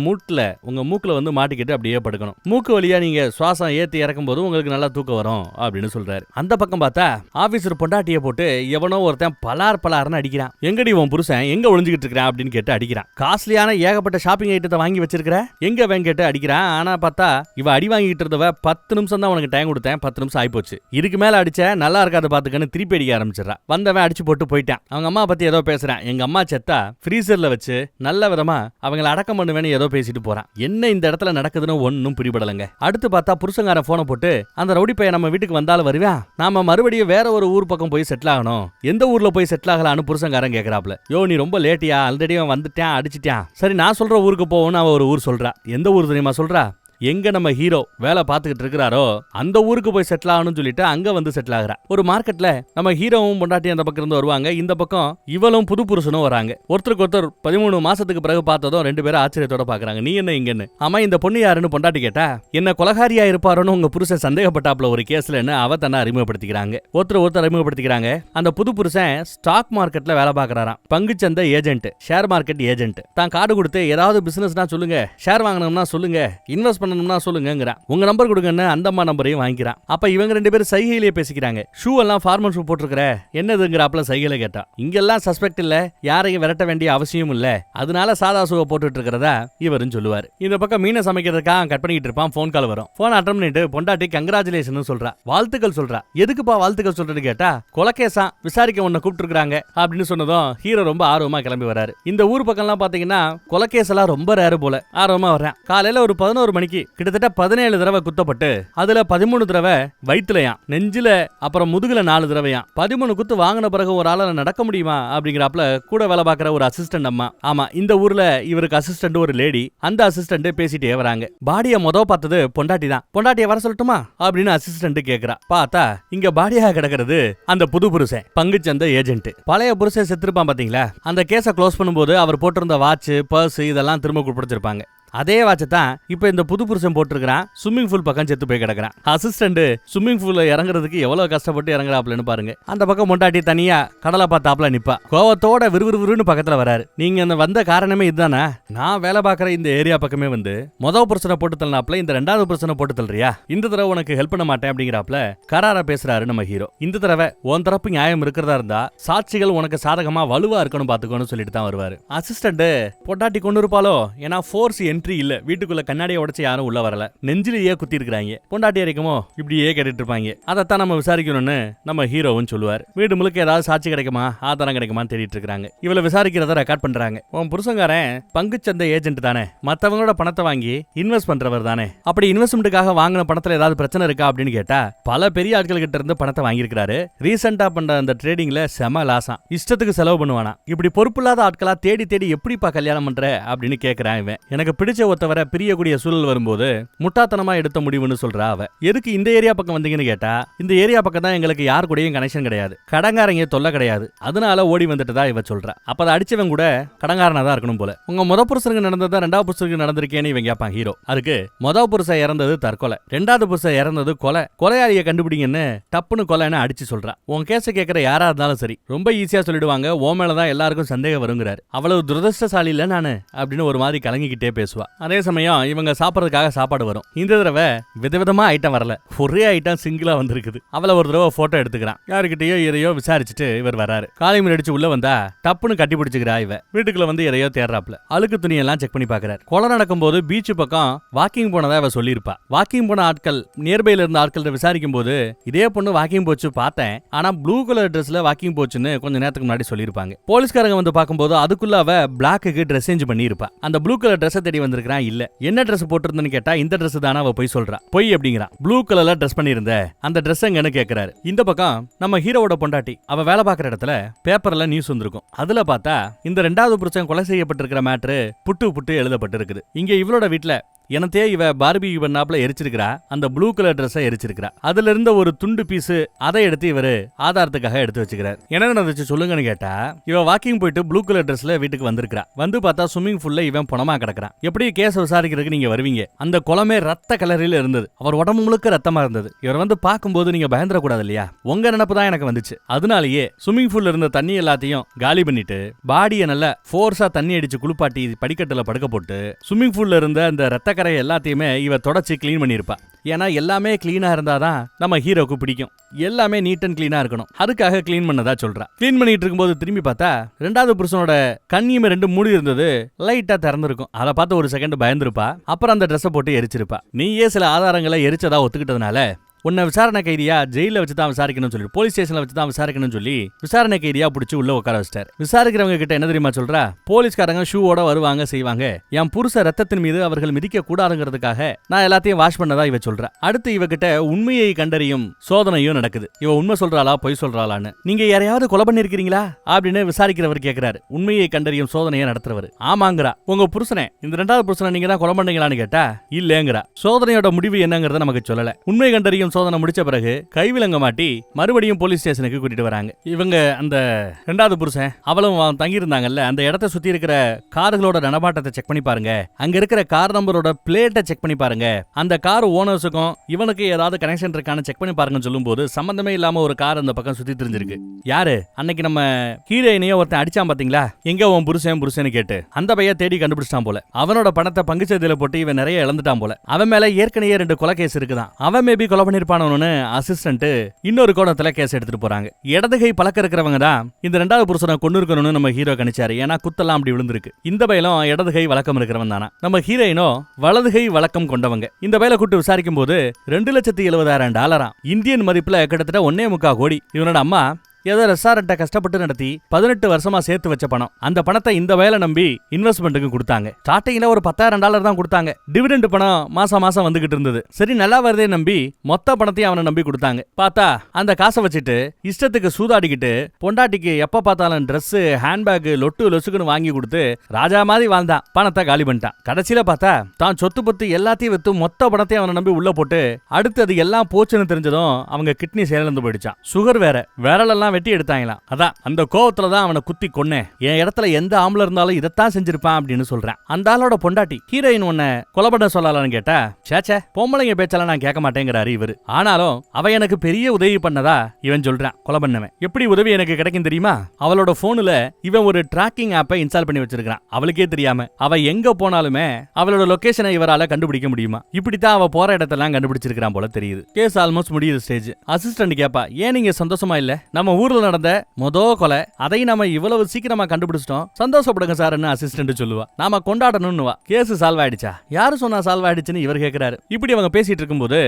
மூக்குல வந்து மாட்டிக்கிட்டு அப்படியே படுக்கணும். மூக்கு வழியா நீங்க சுவாசம் ஏத்தி இறக்கும் போது உங்களுக்கு நல்லா தூக்கம் வரும் அப்படின்னு சொல்றாரு. அந்த பக்கம் பார்த்தா ஆபீசர் பொண்டாட்டிய போட்டு எவனோ ஒருத்தன் பலார்னு அடிக்கிறான். எங்கடி உன் புருஷன் எங்க ஒளிஞ்சுக்கிட்டு இருக்கிறான் அப்படின்னு கேட்டு அடிக்கிறான். காஸ்ட்லியான ஏகப்பட்ட ஷாப்பிங் ஐட்டத்தை வாங்கி வச்சிருக்கிற எங்க வேன் கேட்டு அடிக்கிறான். ஆனா பார்த்தா இவ அடி வாங்கிட்டு இருந்தவ 10 நிமிஷம் தான் உனக்கு டைம் கொடுத்தேன், 10 நிமிஷம் ஆயிப்போச்சு, இதுக்கு மேல அடிச்ச நல்லா இருக்காது பாத்துக்கன்னு திருப்பி அடிக்க ஆரம்பிச்சிடறான். வந்தவன் அடிச்சு போட்டு போயிட்டான். அவங்க அம்மா பத்தி ஏதோ பேசுறான். எங்க அம்மா செத்தா ஃப்ரீசர்ல வச்சு நல்ல விதமா அவங்களை அடக்கம் பண்ணுவேன்னு ஏதோ பேசிட்டு போறான். என்ன இந்த இடத்துல நடக்குதுன்னு ஒன்னும் புரியப்படலங்க. அடுத்து பார்த்தா புருஷங்காரன் போனை போட்டு அந்த ரவுடி பையன் நம்ம வீட்டுக்கு வந்தாலும் வருவா, நாம மறுபடியும் வேற ஒரு ஊர் பக்கம் போய் செட்டில் ஆகணும், எந்த ஊர்ல போய் செட்டில் ஆகலான்னு புருஷங்காரன் கேக்குறாப்ல. யோ நீ ரொம்ப லேட்டியா, ஆல்ரெடி வந்துட்டான் அடிச்சிட்டான், சரி நான் சொல்ற ஊருக்கு போவோம்னு அவ ஒரு ஊர் சொல்றா. எந்த ஊர் தெரியுமா சொல்றா? எங்க நம்ம ஹீரோ வேலை பார்த்துக்கிட்டு இருக்கிறாரோ அந்த ஊருக்கு போய் செட்டில் ஆகணும்னு சொல்லிட்டு அங்க வந்து செட்டில் ஆகிறா. ஒரு மார்க்கெட்ல நம்ம ஹீரோவும் பொண்டாட்டி அந்த பக்கம் இருந்து வருவாங்க, இந்த பக்கம் இவளும் புது புருஷனும் வராங்க. ஒருத்தருக்கு ஒருத்தர் 13 மாசத்துக்கு பிறகு பார்த்ததும் 2 பேரும் ஆச்சரியத்தோட பாக்குறாங்க. நீ என்ன இங்கன்னு? ஆமா இந்த பொண்ணு யாருன்னு பொண்டாட்டி கேட்டா, என்ன கொலகாரியா இருப்பாரோன்னு உங்க புருஷன் சந்தேகப்பட்டாப்ல ஒரு கேஸ்லன்னு அவ தன்னை அறிமுகப்படுத்திக்கிறாங்க. ஒருத்தர் அறிமுகப்படுத்திக்கிறாங்க. அந்த புது புருஷன் ஸ்டாக் மார்க்கெட்ல வேலை பார்க்கறாராம். பங்குச்சந்தை ஏஜென்ட், ஷேர் மார்க்கெட் ஏஜென்ட். தான் கார்டு கொடுத்து ஏதாவது பிசினஸ்னா சொல்லுங்க, ஷேர் வாங்கணும்னா சொல்லுங்க, இன்வெஸ்ட் சொல்லுங்க, உங்க நம்பர் கொடுங்கன்னு அந்த அம்மா நம்பரையும் வாங்கிக்கிறான். அப்ப இவங்க 2 பேரும் சைகையிலேயே பேசிக்கிறாங்க. ஷூ எல்லாம் ஃபார்மல் ஷூ போட்டுருக்கிற என்னதுங்கிறாப்ல சைகையில கேட்டா. இங்கெல்லாம் சஸ்பெக்ட் இல்ல, யாரையும் விரட்ட வேண்டிய அவசியம் இல்ல, அதனால சாதா ஷூவை போட்டுட்டு இருக்கிறதா இவரும் சொல்லுவாரு. இந்த பக்கம் மீனை சமைக்கிறதுக்காக கட் பண்ணிட்டு இருப்பான். போன் கால் வரும். போன் அட்டன் பண்ணிட்டு பொண்டாட்டி கங்கராச்சுலேஷன் சொல்றா, வாழ்த்துக்கள் சொல்றா. எதுக்குப்பா வாழ்த்துக்கள் சொல்றது கேட்டா, கொலகேசா விசாரிக்க உன்னை கூப்பிட்டு இருக்காங்க அப்படின்னு சொன்னதும் ஹீரோ ரொம்ப ஆர்வமா கிளம்பி வராரு. இந்த ஊர் பக்கம் எல்லாம் பாத்தீங்கன்னா கொலகேஸ் எல்லாம் ரொம்ப ரேரு போல. ஆர்வமா வர்றேன். காலையில ஒரு 11 மணிக்கு கிட்டத்தட்ட 17 தடவை குத்தப்பட்டு அதுல 13 தடவை வயிற்றுலையாம், நெஞ்சில அப்புறம் முதுகுல 4 தடவையாம். 13 குத்து வாங்கின பிறகு ஒரு ஆளால நடக்க முடியுமா அப்படிங்கிறாப்ல கூட வேலை பார்க்கிற ஒரு அசிஸ்டன்ட் அம்மா. ஆமா இந்த ஊர்ல இவருக்கு அசிஸ்டன்ட் ஒரு லேடி. அந்த அசிஸ்டன்ட் பேசிட்டே வராங்க. பாடிய பார்த்தது பொண்டாட்டி தான். பொண்டாட்டிய வர சொல்லட்டுமா அப்படின்னு அசிஸ்டன்ட் கேக்குறா. பார்த்தா இங்க பாடியாக கிடக்கிறது அந்த புது புருஷன், பங்குச்சந்தை ஏஜென்ட். பழைய புருஷன் செத்துருப்பான் பாத்தீங்களா, அந்த கேஸை க்ளோஸ் பண்ணும்போது அவர் போட்டிருந்த வாட்ச், பர்ஸ் இதெல்லாம் திரும்ப கொடுப்பிடிச்சிருப்பாங்க. அதே வாட்சை தான் இப்ப இந்த புது புருஷன் போட்டிருக்கிறான். ஸ்விம்மிங் பூல் பக்கம் செத்து போய் கிடக்குறான். அசிஸ்டன்ட் ஸ்விம்மிங் பூல்ல இறங்குறதுக்கு எவ்வளவு கஷ்டப்பட்டு இறங்குறாப்லன்னு பாருங்க. அந்த பக்கம் பொண்டாட்டி தனியா கடலை பார்த்தாப்ல நிப்பா. கோவத்தோட விறுவிறுன்னு பக்கத்துல வராரு. நீங்க வந்த காரணமே இதுதானா? நான் வேலை பார்க்கற இந்த ஏரியா பக்கமே வந்து முதல் புருஷனை போட்டு தள்ளினாப்ல இந்த 2வது புருஷனை போட்டு தள்ளுறியா, இந்த தடவை உனக்கு ஹெல்ப் பண்ண மாட்டேன் அப்படிங்கிறாப்ல கராரா பேசுறாரு நம்ம ஹீரோ. இந்த தடவை உன் தரப்பு நியாயம் இருக்கிறதா இருந்தா சாட்சிகள் உனக்கு சாதகமா வலுவா இருக்கணும் பாத்துக்கோன்னு சொல்லிட்டு தான் வருவாரு. அசிஸ்டன்ட் பொண்டாட்டி கொண்டு இருப்பாலோ, ஏன்னா ஃபோர்ஸ் இல்ல, வீட்டுக்குள்ள கண்ணாடியை உடைச்சு யாரும் உள்ள வரல, நெஞ்சிலேயே குத்தி இருக்காங்க. பொண்டாட்டி அரைக்குமோ இப்படியே கேட்டுட்டு இருப்பாங்க. அதைத்தான் நம்ம விசாரிக்கணும்னு நம்ம ஹீரோவும் சொல்லுவார். வீடு முழுக்க ஏதாவது சாட்சி கிடைக்குமா, ஆதாரம் கிடைக்குமா தேடிட்டு இருக்காங்க. இவளை விசாரிக்கிறத ரெக்கார்ட் பண்றாங்க. உன் புருஷங்காரன் பங்குச்சந்தை ஏஜென்ட் தானே, மத்தவங்களோட பணத்தை வாங்கி இன்வெஸ்ட் பண்றவர் தானே, அப்படி இன்வெஸ்ட்மெண்ட்டுக்காக வாங்கின பணத்துல ஏதாவது பிரச்சனை இருக்கா அப்படின்னு கேட்டா, பல பெரிய ஆட்கள் கிட்ட இருந்து பணத்தை வாங்கியிருக்காரு. ரீசெண்டா பண்ற அந்த ட்ரேடிங்ல செம லாசா, இஷ்டத்துக்கு செலவு பண்ணுவானா. இப்படி பொறுப்பில்லாத ஆட்களா தேடி தேடி எப்படிப்பா கல்யாணம் பண்ற அப்படின்னு கேக்குறான் இவன். எனக்கு பிடிச்ச ஒருத்தவர பிரியக்கூடிய சூழல் வரும்போது முட்டாத்தனமா எடுத்த முடிவுன்னு சொல்றா அவ. எதுக்கு இந்த ஏரியா பக்கம் வந்தீங்கன்னு கேட்டா, இந்த ஏரியா பக்கம் தான் எங்களுக்கு யார் கூடயும் கனெக்ஷன் கிடையாது, கடங்காரங்க தொல்லை கிடையாது, அதனால ஓடி வந்துட்டு தான் இவ சொல்றா. அப்ப அதை அடிச்சவன் கூட கடங்காரனா தான் இருக்கணும் போல. உங்க முத புருஷனுக்கு நடந்ததா 2வது புருஷனுக்கு நடந்திருக்கேன்னு இவன் கேட்பான் ஹீரோ. அதுக்கு முத புருஷன் இறந்தது தற்கொலை, 2வது புருஷன் இறந்தது கொலை, கொலையாளியை கண்டுபிடிங்கன்னு டப்புன்னு கொலைன்னு அடிச்சு சொல்றா. உன் கேஸ கேட்கிற யாரா இருந்தாலும் சரி ரொம்ப ஈஸியா சொல்லிடுவாங்க, ஓ மேலதான் எல்லாருக்கும் சந்தேகம் வருங்கிறாரு. அவ்வளவு துரதிருஷ்டசாலி இல்ல நானு அப்படின்னு ஒரு மாதிரி கலங்கிக்கிட்டே பேசுவா. அதே சமயம் இவங்க சாப்பிடறதுக்காக சாப்பாடு வரும். இந்த தடவை விதவிதமா ஐட்டம் வரல, ஒரே ஐட்டம் சிங்கிளா வந்திருக்குது. அவளை ஒரு தடவை போட்டோ எடுத்துக்கிறான். யாருக்கிட்டயோ எதையோ விசாரிச்சுட்டு இவர் வராரு. காலை மீன் அடிச்சு உள்ள வந்தா டப்புன்னு கட்டி பிடிச்சுக்கிறா இவ. வீட்டுக்குள்ள வந்து எதையோ தேடுறாப்ல. அழுக்கு துணியெல்லாம் செக் பண்ணி பாக்குறாரு. கொலை நடக்கும் போது பீச் பக்கம் வாக்கிங் போனதா இவ சொல்லியிருப்பா. வாக்கிங் போன ஆட்கள் நியர்பைல இருந்த ஆட்கள் விசாரிக்கும் போது இதே பொண்ணு வாக்கிங் போச்சு பார்த்தேன், ஆனா ப்ளூ கலர் ட்ரெஸ்ல வாக்கிங் போச்சுன்னு கொஞ்ச நேரத்துக்கு முன்னாடி சொல்லியிருப்பாங்க. போலீஸ்காரங்க வந்து பார்க்கும்போது அதுக்குள்ள அவ பிளாக்கு ட்ரெஸ் சேஞ்ச் பண்ணி இருப்பா. அந்த ப்ளூ கலர் ட்ரெஸ் தேடி வந்திருக்கான். இல்ல என்ன ட்ரெஸ் போட்டிருந்தேன்னு கேட்டா இந்த ட்ரெஸ் தானே அவ போய் சொல்றா. போய் அப்படிங்கிறான். ப்ளூ கலர்ல ட்ரெஸ் பண்ணியிருந்த அந்த ட்ரெஸ் எங்கன்னு கேக்குறாரு. இந்த பக்கம் நம்ம ஹீரோவோட பொண்டாட்டி அவ வேலை பார்க்குற இடத்துல பேப்பர்ல நியூஸ் வந்திருக்கும். அதுல பார்த்தா இந்த 2வது புருஷன் கொலை செய்யப்பட்டிருக்கிற மேட்ரு புட்டு எழுதப்பட்டிருக்குது. இங்க இவளோட வீட்டுல எனத்தே இவ பார்பி பண்ணாப்ல எரிச்சிருக்கிறா, அந்த ப்ளூ கலர் ட்ரெஸ்ஸை எரிச்சிருக்கிறா. அதுல இருந்த ஒரு துண்டு பீஸ் அதை எடுத்து இவரு ஆதாரத்துக்காக எடுத்து வச்சுக்கிறார். என்ன நடந்துச்சு சொல்லுங்கன்னு கேட்டா, இவ வாக்கிங் போயிட்டு ப்ளூ கலர் ட்ரெஸ்ல வீட்டுக்கு வந்திருக்கா. வந்து பார்த்தா ஸ்விம்மிங் பூல்ல இவன் பணமா கிடக்குறான். எப்படி கேஸ் விசாரிக்கிறதுக்கு நீங்க வருவீங்க? அந்த குளமே ரத்த கலரில இருந்தது, அவர் உடம்பு முழுக்க ரத்தமா இருந்தது. இவர் வந்து பார்க்கும்போது நீங்க பயந்துட கூடாது இல்லையா? உங்க நினைப்பு தான் எனக்கு வந்துச்சு. அதனாலேயே ஸ்விம்மிங் பூல்ல இருந்த தண்ணி எல்லாத்தையும் காலி பண்ணிட்டு பாடியை நல்லா ஃபோர்ஸா தண்ணி அடிச்சு குளிப்பாட்டி படிக்கட்டுல படுக்க போட்டு ஸ்விம்மிங் பூல்ல இருந்த அந்த ரத்தக்கரை எல்லாத்தையுமே இவ தொடச்சி கிளீன் பண்ணிருப்பா. ஏன்னா எல்லாமே கிளீனா இருந்தாதான் நம்ம ஹீரோக்கு பிடிக்கும். எல்லாமே நீட் அண்ட் கிளீனா இருக்கணும், அதுக்காக கிளீன் பண்ணதா சொல்றா. கிளீன் பண்ணிட்டு இருக்கும்போது திரும்பி பார்த்தா ரெண்டாவது புருஷனோட கண்ணியுமே 2 மூடி இருந்தது, லைட்டா திறந்திருக்கும். அதை பார்த்து ஒரு செகண்ட் பயந்துருப்பா. அப்புறம் அந்த ட்ரெஸ்ஸை போட்டு எரிச்சிருப்பா. நீயே சில ஆதாரங்களை எரிச்சதா ஒத்துக்கிட்டதுனால உன்னை விசாரணை கைதியா ஜெயில வச்சு தான் விசாரிக்கணும்னு சொல்லி, போலீஸ் ஸ்டேஷன்ல வச்சு தான் விசாரிக்கணும்னு சொல்லி விசாரணை கைதியா பிடிச்சி உள்ள உட்கார வச்சிட்டார். விசாரிக்கிறவங்க கிட்ட என்ன தெரியுமா சொல்றா? போலீஸ்காரங்க ஷூவோட வருவாங்க செய்வாங்க, என் புருஷ ரத்தத்தின் மீது அவர்கள் மிதிக்க கூடாதுங்கிறதுக்காக நான் எல்லாத்தையும் வாஷ் பண்ணதா இவ சொல்றா. அடுத்து இவகிட்ட உண்மையை கண்டறியும் சோதனையும் நடக்குது. இவ உண்மை சொல்றாளா பொய் சொல்றாளான்னு. நீங்க யாரையாவது கொலை பண்ணிருக்கீங்களா அப்படின்னு விசாரிக்கிறவர் கேட்கிறாரு. உண்மையை கண்டறியும் சோதனையை நடத்துறவர் ஆமாங்கிறா. உங்க புருஷனே, இந்த ரெண்டாவது புருஷனை நீங்க தான் கொலை பண்ணீங்களான்னு கேட்டா இல்லங்கிறா. சோதனையோட முடிவு என்னங்கறத நமக்கு சொல்லல. உண்மை கண்டறியும் சோதனை முடிச்ச பிறகு கைவிலங்க மாட்டி மறுபடியும் போலீஸ் ஸ்டேஷனுக்கு கூட்டிட்டு வராங்க. இவங்க அந்த ரெண்டாவது புருஷன் அவளும் தங்கி இருந்தாங்கல்ல, அந்த இடத்தை சுத்தி இருக்கிற கார்களோட நடமாட்டத்தை செக் பண்ணி பாருங்க, அங்க இருக்கிற கார் நம்பரோட பிளேட்டை செக் பண்ணி பாருங்க, அந்த கார் ஓனர்ஸுக்கும் இவனுக்கு ஏதாவது கனெக்ஷன் இருக்கான்னு செக் பண்ணி பாருங்கன்னு சொல்லும் போது சம்பந்தமே இல்லாம ஒரு கார் அந்த பக்கம் சுத்தி தெரிஞ்சிருக்கு. யாரு அன்னைக்கு நம்ம ஹீரோயினையோ ஒருத்தன் அடிச்சான் பாத்தீங்களா, எங்க உன் புருஷன் கேட்டு அந்த பையன் தேடி கண்டுபிடிச்சான் போல. அவனோட பணத்தை பங்குச்சந்தையில போட்டு இவன் நிறைய இழந்துட்டான் போல. அவன் மேல ஏற்கனவே 2 கொலை கேஸ் இருக்குதான். அவன் மேபி கொலை பண்ணிருப்பானு அசிஸ்டன்ட் இன்னொரு கோணத்துல கேஸ் எடுத்துட்டு போறாங்க. இடதுகை பழக்க இருக்கிறவங்க தான் இந்த ரெண்டாவது புருஷனை கொண்டு இருக்கணும்னு நம்ம ஹீரோ கணிச்சாரு. ஏன்னா குத்தெல்லாம் அப்படி விழுந்திருக்கு. இந்த பையலும் இடதுகை வழக்கம் இருக்கிறவன் தானா. நம்ம ஹீரோயினோ வலதுகை வழக்கம் கொண்டவங்க. இந்த பையலை கூட்டு விசாரிக்கும் போது $2,70,000 இந்தியன் மதிப்புல கிட்டத்தட்ட 1.25 கோடி. இவனோட அம்மா ஏதோ ரெஸ்டாரண்ட்டை கஷ்டப்பட்டு நடத்தி 18 வருஷமா சேர்த்து வச்ச பணம். அந்த பணத்தை இந்த வேலை நம்பி இன்வெஸ்ட்மெண்ட்டுக்கு கொடுத்தாங்க. ஸ்டார்டிங்ல ஒரு $10,000 தான் கொடுத்தாங்க. டிவிடெண்ட் பணம் மாசம் மாசம் வந்துகிட்டு இருந்தது. சரி நல்லா வருதே நம்பி மொத்த பணத்தையும் அவனை நம்பி கொடுத்தாங்க. பார்த்தா அந்த காசை வச்சுட்டு இஷ்டத்துக்கு சூதாடிக்கிட்டு பொண்டாட்டிக்கு எப்ப பார்த்தாலும் ட்ரெஸ், ஹேண்ட்பேக், லொட்டு லொசுக்குன்னு வாங்கி கொடுத்து ராஜா மாதிரி வாழ்ந்தான். பணத்தை காலி பண்ணிட்டான். கடைசியில பார்த்தா தான் சொத்து பத்து எல்லாத்தையும் வித்து மொத்த பணத்தையும் அவனை நம்பி உள்ள போட்டு அடுத்தது எல்லாம் போச்சுன்னு தெரிஞ்சதும் அவங்க கிட்னி செயலிழந்து போயிடுச்சான். சுகர் வேற, விரலெல்லாம் வெட்டி எடுத்தாங்களாம். அதான் அந்த கோவத்துல தான் அவனை குத்தி கொன்னேன். என் இடத்துல எந்த ஆம்பளை இருந்தாலும் இதைத்தான் செஞ்சிருப்பான் அப்படின்னு சொல்றேன். அந்த ஆளோட பொண்டாட்டி ஹீரோயின் உன்னை கொலை பண்ண சொல்லலாம்னு கேட்டா, சேச்சே பொம்பளைங்க பேச்செல்லாம் நான் கேட்க மாட்டேங்கிறாரு இவரு. ஆனாலும் அவ எனக்கு பெரிய உதவி பண்ணதா இவன் சொல்றான். கொலை பண்ணவன் எப்படி உதவி எனக்கு கிடைக்கும் தெரியுமா? அவளோட போன்ல இவன் ஒரு டிராக்கிங் ஆப்பை இன்ஸ்டால் பண்ணி வச்சிருக்கான். அவளுக்கே தெரியாம அவ எங்க போனாலுமே அவளோட லொகேஷனை இவரால கண்டுபிடிக்க முடியுமா? இப்படித்தான் அவ போற இடத்தெல்லாம் கண்டுபிடிச்சிருக்கான் போல தெரியுது. கேஸ் ஆல்மோஸ்ட் முடியுது ஸ்டேஜ். அசிஸ்டன்ட் கேப்பா, ஏன் நீங்க சந்தோஷமா இல்ல? நம்ம ஊர்ல நடந்த கொலை அதை நாம இவ்வளவு சீக்கிரமா கண்டுபிடிச்சிட்டோம், சந்தோஷப்படுங்க சார்னு அசிஸ்டன்ட் சொல்லுவா. நாம கொண்டாடணும்னு கேஸ் சால்வ் ஆயிடுச்சா? யாரு சொன்னா சால்வ் ஆயிடுச்சுன்னு இவர் கேக்குறாரு. இப்படி அவங்க பேசிட்டு இருக்கும்போது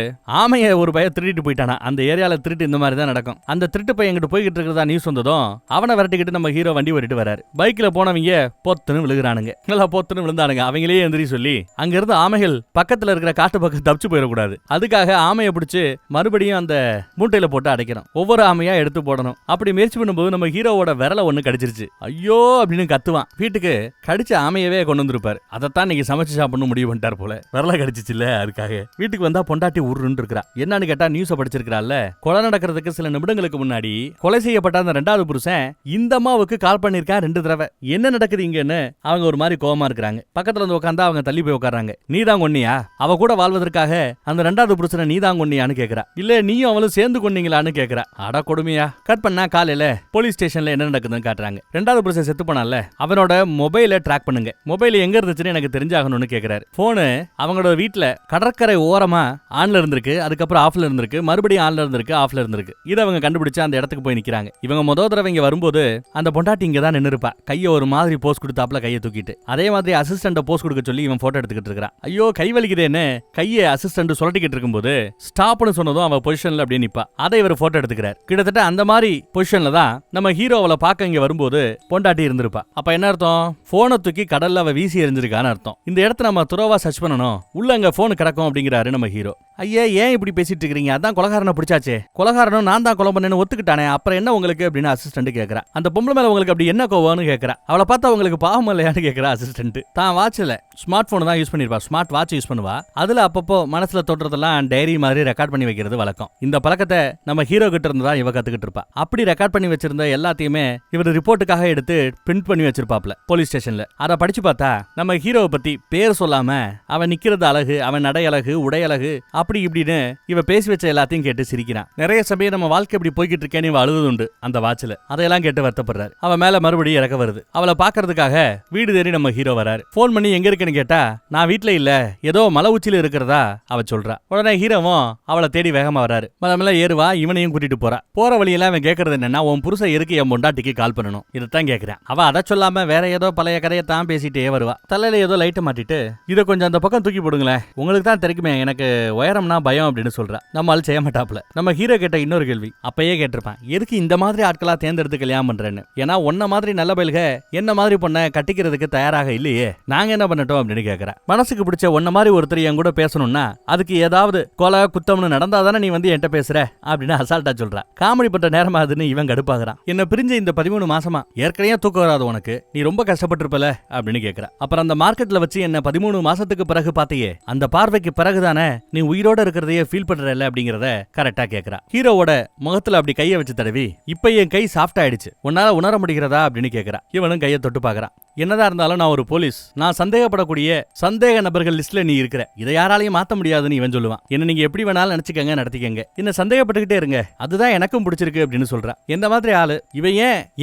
ஆமைய ஒரு பையன் திருடிட்டு போயிட்டானா. அந்த ஏரியால திருட்டு இந்த மாதிரி தான் நடக்கும். அந்த திருட்டு பையன் எங்கிட்ட போய்கிட்டு இருக்கிறதா நியூஸ் வந்ததும் அவனை விரட்டிக்கிட்டு நம்ம ஹீரோ வண்டி ஓட்டிட்டு வராரு. பைக்ல போனவங்க பொத்துன்னு விழுகிறானுங்க. நல்லா பொத்துன்னு விழுந்தானுங்க. அவங்களே எந்திரி சொல்லி அங்க இருந்து ஆமைகள் பக்கத்துல இருக்கிற காட்டு பக்கம் தப்பிச்சு போயிடக்கூடாது. அதுக்காக ஆமையை பிடிச்சு மறுபடியும் அந்த மூட்டையில போட்டு அடைக்கணும். ஒவ்வொரு ஆமையா எடுத்து போடணும். அப்படி முயற்சி பண்ணும்போது நம்ம ஹீரோவோட விரல ஒண்ணு கடிச்சிருச்சு. ஐயோ அப்படின்னு கத்துவான். வீட்டுக்கு கடிச்ச ஆமையவே கொண்டு வந்திருப்பாரு. அதைத்தான் நீங்க சமைச்சு சாப்பிடணும் முடிவு பண்ணிட்டார் போல. விரல கடிச்சிச்சு இல்ல, அதுக்காக வீட்டுக்கு வந்தா பொண்டாட்டி உருன்னு இருக்கிறா. என்னன்னு கேட்டா நியூஸ படிச்சிருக்கால, கொலை நடக்கிறதுக்கு சில நிமிடங்களுக்கு முன்னாடி கொலை செய்யப்பட்ட அந்த ரெண்டாவது புருஷன் இந்த அம்மாவுக்கு கால் பண்ணிருக்கான் 2 தடவை. என்ன நடக்குது இங்கன்னு அவங்க ஒரு மாதிரி கோவமா இருக்கிறாங்க. பக்கத்துல வந்து உட்காந்தா அவங்க தள்ளி போய் உட்கார்றாங்க. நீதான் கொன்னியா? அவ கூட வாழ்வதற்காக அந்த ரெண்டாவது புருஷனை நீதான் கொன்னியான்னு கேக்குறா. இல்ல நீயும் அவளும் சேர்ந்து கொன்னீங்களான்னு கேக்குறா. அட கொடுமையா. கட் பண்ணா காலையில போலீஸ் ஸ்டேஷன்ல என்ன நடக்குதுன்னு காட்டுறாங்க. ரெண்டாவது புருஷன் செத்து போனால அவனோட மொபைலை ட்ராக் பண்ணுங்க. மொபைல் எங்க இருந்துச்சுன்னு எனக்கு தெரிஞ்சாகணும்னு கேக்குறாரு. போனு அவங்களோட வீட்டுல கடற்கரை ஓரமா ஆன்ல இருந்திருக்கு, அதுக்கப்புறம் ஆஃப்ல இருந்திருக்கு, மறுபடியும் ஆன்ல இருந்திருக்கு, ஆஃப்ல இருந்திருக்கு. இதை அவங்க கண்டுபிடிச்சு அந்த இடத்துக்கு போய் நிக்கிறாங்க. இவங்க முதல் தடவை இங்க வரும்போது அந்த பொண்டாட்டி இங்க தான் நின்னு இருப்பா. கையை ஒரு மாதிரி போஸ் கொடுத்தாப்ல கையை தூக்கிட்டு. அதே மாதிரி அசிஸ்டன்ட் போஸ் கொடுக்க சொல்லி இவன் போட்டோ எடுத்துக்கிட்டு இருக்கான். ஐயோ கை வலிக்குதேன்னு கையை அசிஸ்டன்ட் சொல்லிக்கிட்டு இருக்கும்போது ஸ்டாப்னு சொன்னதும் அவன் பொசிஷன்ல அப்படியே நிப்பா. அதை இவர் போட்டோ எடுத்துக்கிறார். கிட்டத்தட்ட அந்த மாதிரி பொசிஷன்ல தான் நம்ம ஹீரோவல பாக்க இங்க வரும்போது பொண்டாட்டி இருந்திருப்பா. அப்ப என்ன அர்த்தம்? போனை தூக்கி கடல்ல அவ வீசி எறிஞ்சிருக்கான்னு அர்த்தம். இந்த இடத்த நம்ம துறவா சர்ச் பண்ணணும். உள்ள அங்க போன் கிடக்கும் அப்படிங்கிறாரு நம்ம ஹீரோ. ஐயா ஏன் இப்படி பேசிட்டு இருக்கீங்க, அதான் கொலகாரனை பிடிச்சாச்சே, கொலகாரனும் நான் தான் கொலை பண்ணேன்னு ஒத்துக்கிட்டானே, அப்புறம் என்ன உங்களுக்கு அப்படின்னு அசிஸ்டன்ட் கேக்குறா. அந்த பொம்பளை மேல உங்களுக்கு அப்படி என்ன கோவம்னு கேக்குறா. அவளை பார்த்தா உங்களுக்கு பாவம் இல்லையான்னு கேக்குறா அசிஸ்டன்ட். தான் வாட்ச்ல ஸ்மார்ட் போன் தான் யூஸ் பண்ணிருப்பா, ஸ்மார்ட் வாட்ச் யூஸ் பண்ணுவா. அதுல அப்பப்போ மனசுல தோற்றதெல்லாம் டைரி மாதிரி ரெக்கார்ட் பண்ணி வைக்கிறது வழக்கம். இந்த பழக்கத்தை நம்ம ஹீரோ கிட்ட இருந்து தான் இவ கத்துக்கிட்டு இருப்பா. அப்படி ரெக்கார்ட் பண்ணி வச்சிருந்த எல்லாத்தையுமே இவர் ரிப்போர்ட்டுக்காக எடுத்து பிரிண்ட் பண்ணி வச்சிருப்பாப்ல போலீஸ் ஸ்டேஷன்ல. அதை படிச்சு பார்த்தா நம்ம ஹீரோவை பத்தி பேர் சொல்லாம அவன் நிக்கிறது அழகு, அவன் நடை அழகு, உடை அழகு, அப்படி இப்படின்னு இவ பேசி வச்ச எல்லாத்தையும் கேட்டு சிரிக்கிறான். நிறைய சமயம் நம்ம வாழ்க்கை இப்படி போய்கிட்டு இருக்கேன்னு இவ அழுது உண்டு அந்த வாட்ச்ல. அதையெல்லாம் கேட்டு வருத்தப்படுறாரு. அவன் மேல மறுபடியும் இறக்க வருது. அவளை பாக்குறதுக்காக வீடு தேடி நம்ம ஹீரோ வராரு. போன் பண்ணி எங்க இருக்குன்னு கேட்டா நான் வீட்டுல இல்ல, ஏதோ மலை உச்சியில இருக்கிறதா அவ சொல்றா. உடனே ஹீரோவும் அவளை தேடி வேகமா வராரு. மலை ஏறுவா, இவனையும் கூட்டிட்டு போறா. போற வழியெல்லாம் அவன் கேட்கறது என்னன்னா, உன் புருஷன் இருக்கு, என் பொண்டாட்டிக்கு கால் பண்ணணும், இதைத்தான் கேட்கிறான். அவ அதை சொல்லாம வேற ஏதோ பழைய கதையை தான் பேசிட்டே வருவா. தலையில ஏதோ லைட்டை மாட்டிட்டு இதை கொஞ்சம் அந்த பக்கம் தூக்கி போடுங்களேன், உங்களுக்கு தான் தெரியுமே எனக்கு உயரம்னா பயம் அப்படின்னு சொல்றா. நம்ம ஆள் செய்ய மாட்டாப்ல. நம்ம ஹீரோ கேட்ட இன்னொரு கேள்வி அப்பயே கேட்டிருப்பான், எதுக்கு இந்த மாதிரி ஆட்களா தேர்ந்தெடுத்து கல்யாணம் பண்றேன்னு. ஏன்னா ஒன்ன மாதிரி நல்ல பயில்க என்ன மாதிரி பொண்ணை கட்டிக்கிறதுக்கு தயாராக இல்லையே, நாங்க என்ன பண்ணட்டும் அப்படின்னு கேட்கறா. மனசுக்கு பிடிச்ச ஒன்ன மாதிரி ஒருத்தர் என் கூட பேசணும்னா அதுக்கு ஏதாவது கொலை குத்தம்னு நடந்தாதானே நீ வந்து என்கிட்ட பேசுற அப்படின்னு அசால்ட்டா சொல்றா. காமெடி பண்ற நேரமா அதுன்னு இவன் கடுப்பாகிறான். என்ன பிரிஞ்ச இந்த 13 மாசமா ஏற்கனவே தூக்கம் வராது உனக்கு, நீ ரொம்ப கஷ்டப்பட்டிருப்பல அப்படின்னு கேட்கறா. அப்புறம் அந்த மார்க்கெட்ல வச்சு என்ன 13 மாசத்துக்கு பிறகு பாத்தியே, அந்த பார்வைக்கு பிறகுதானே நீ உயிரோட இருக்கிறதையே ஃபீல் பண்றல அப்படிங்கறத கரெக்டா கேட்கறா. ஹீரோவோட முகத்துல அப்படி கையை வச்சு தடவி, இப்ப என் கை சாஃப்ட் ஆயிடுச்சு, உன்னால உணர முடிகிறதா அப்படின்னு கேட்கறா. இவனும் கையை தொட்டு பாக்குறான். என்னதான் இருந்தாலும் நான் ஒரு போலீஸ், நான் சந்தேகப்படக்கூடிய சந்தேக நபர்கள் லிஸ்ட்ல நீ இருக்கிற, இதை யாராலையும் மாத்த முடியாதுன்னு இவன் சொல்லுவான். என்ன நீங்க எப்படி வேணாலும் நினைச்சுக்கங்க, நடத்திக்கங்க, என்ன சந்தேகப்பட்டுக்கிட்டே இருங்க, அதுதான் எனக்கும் பிடிச்சிருக்கு அப்படின்னு சொல்றா. எந்த மாதிரி ஆளு இவன்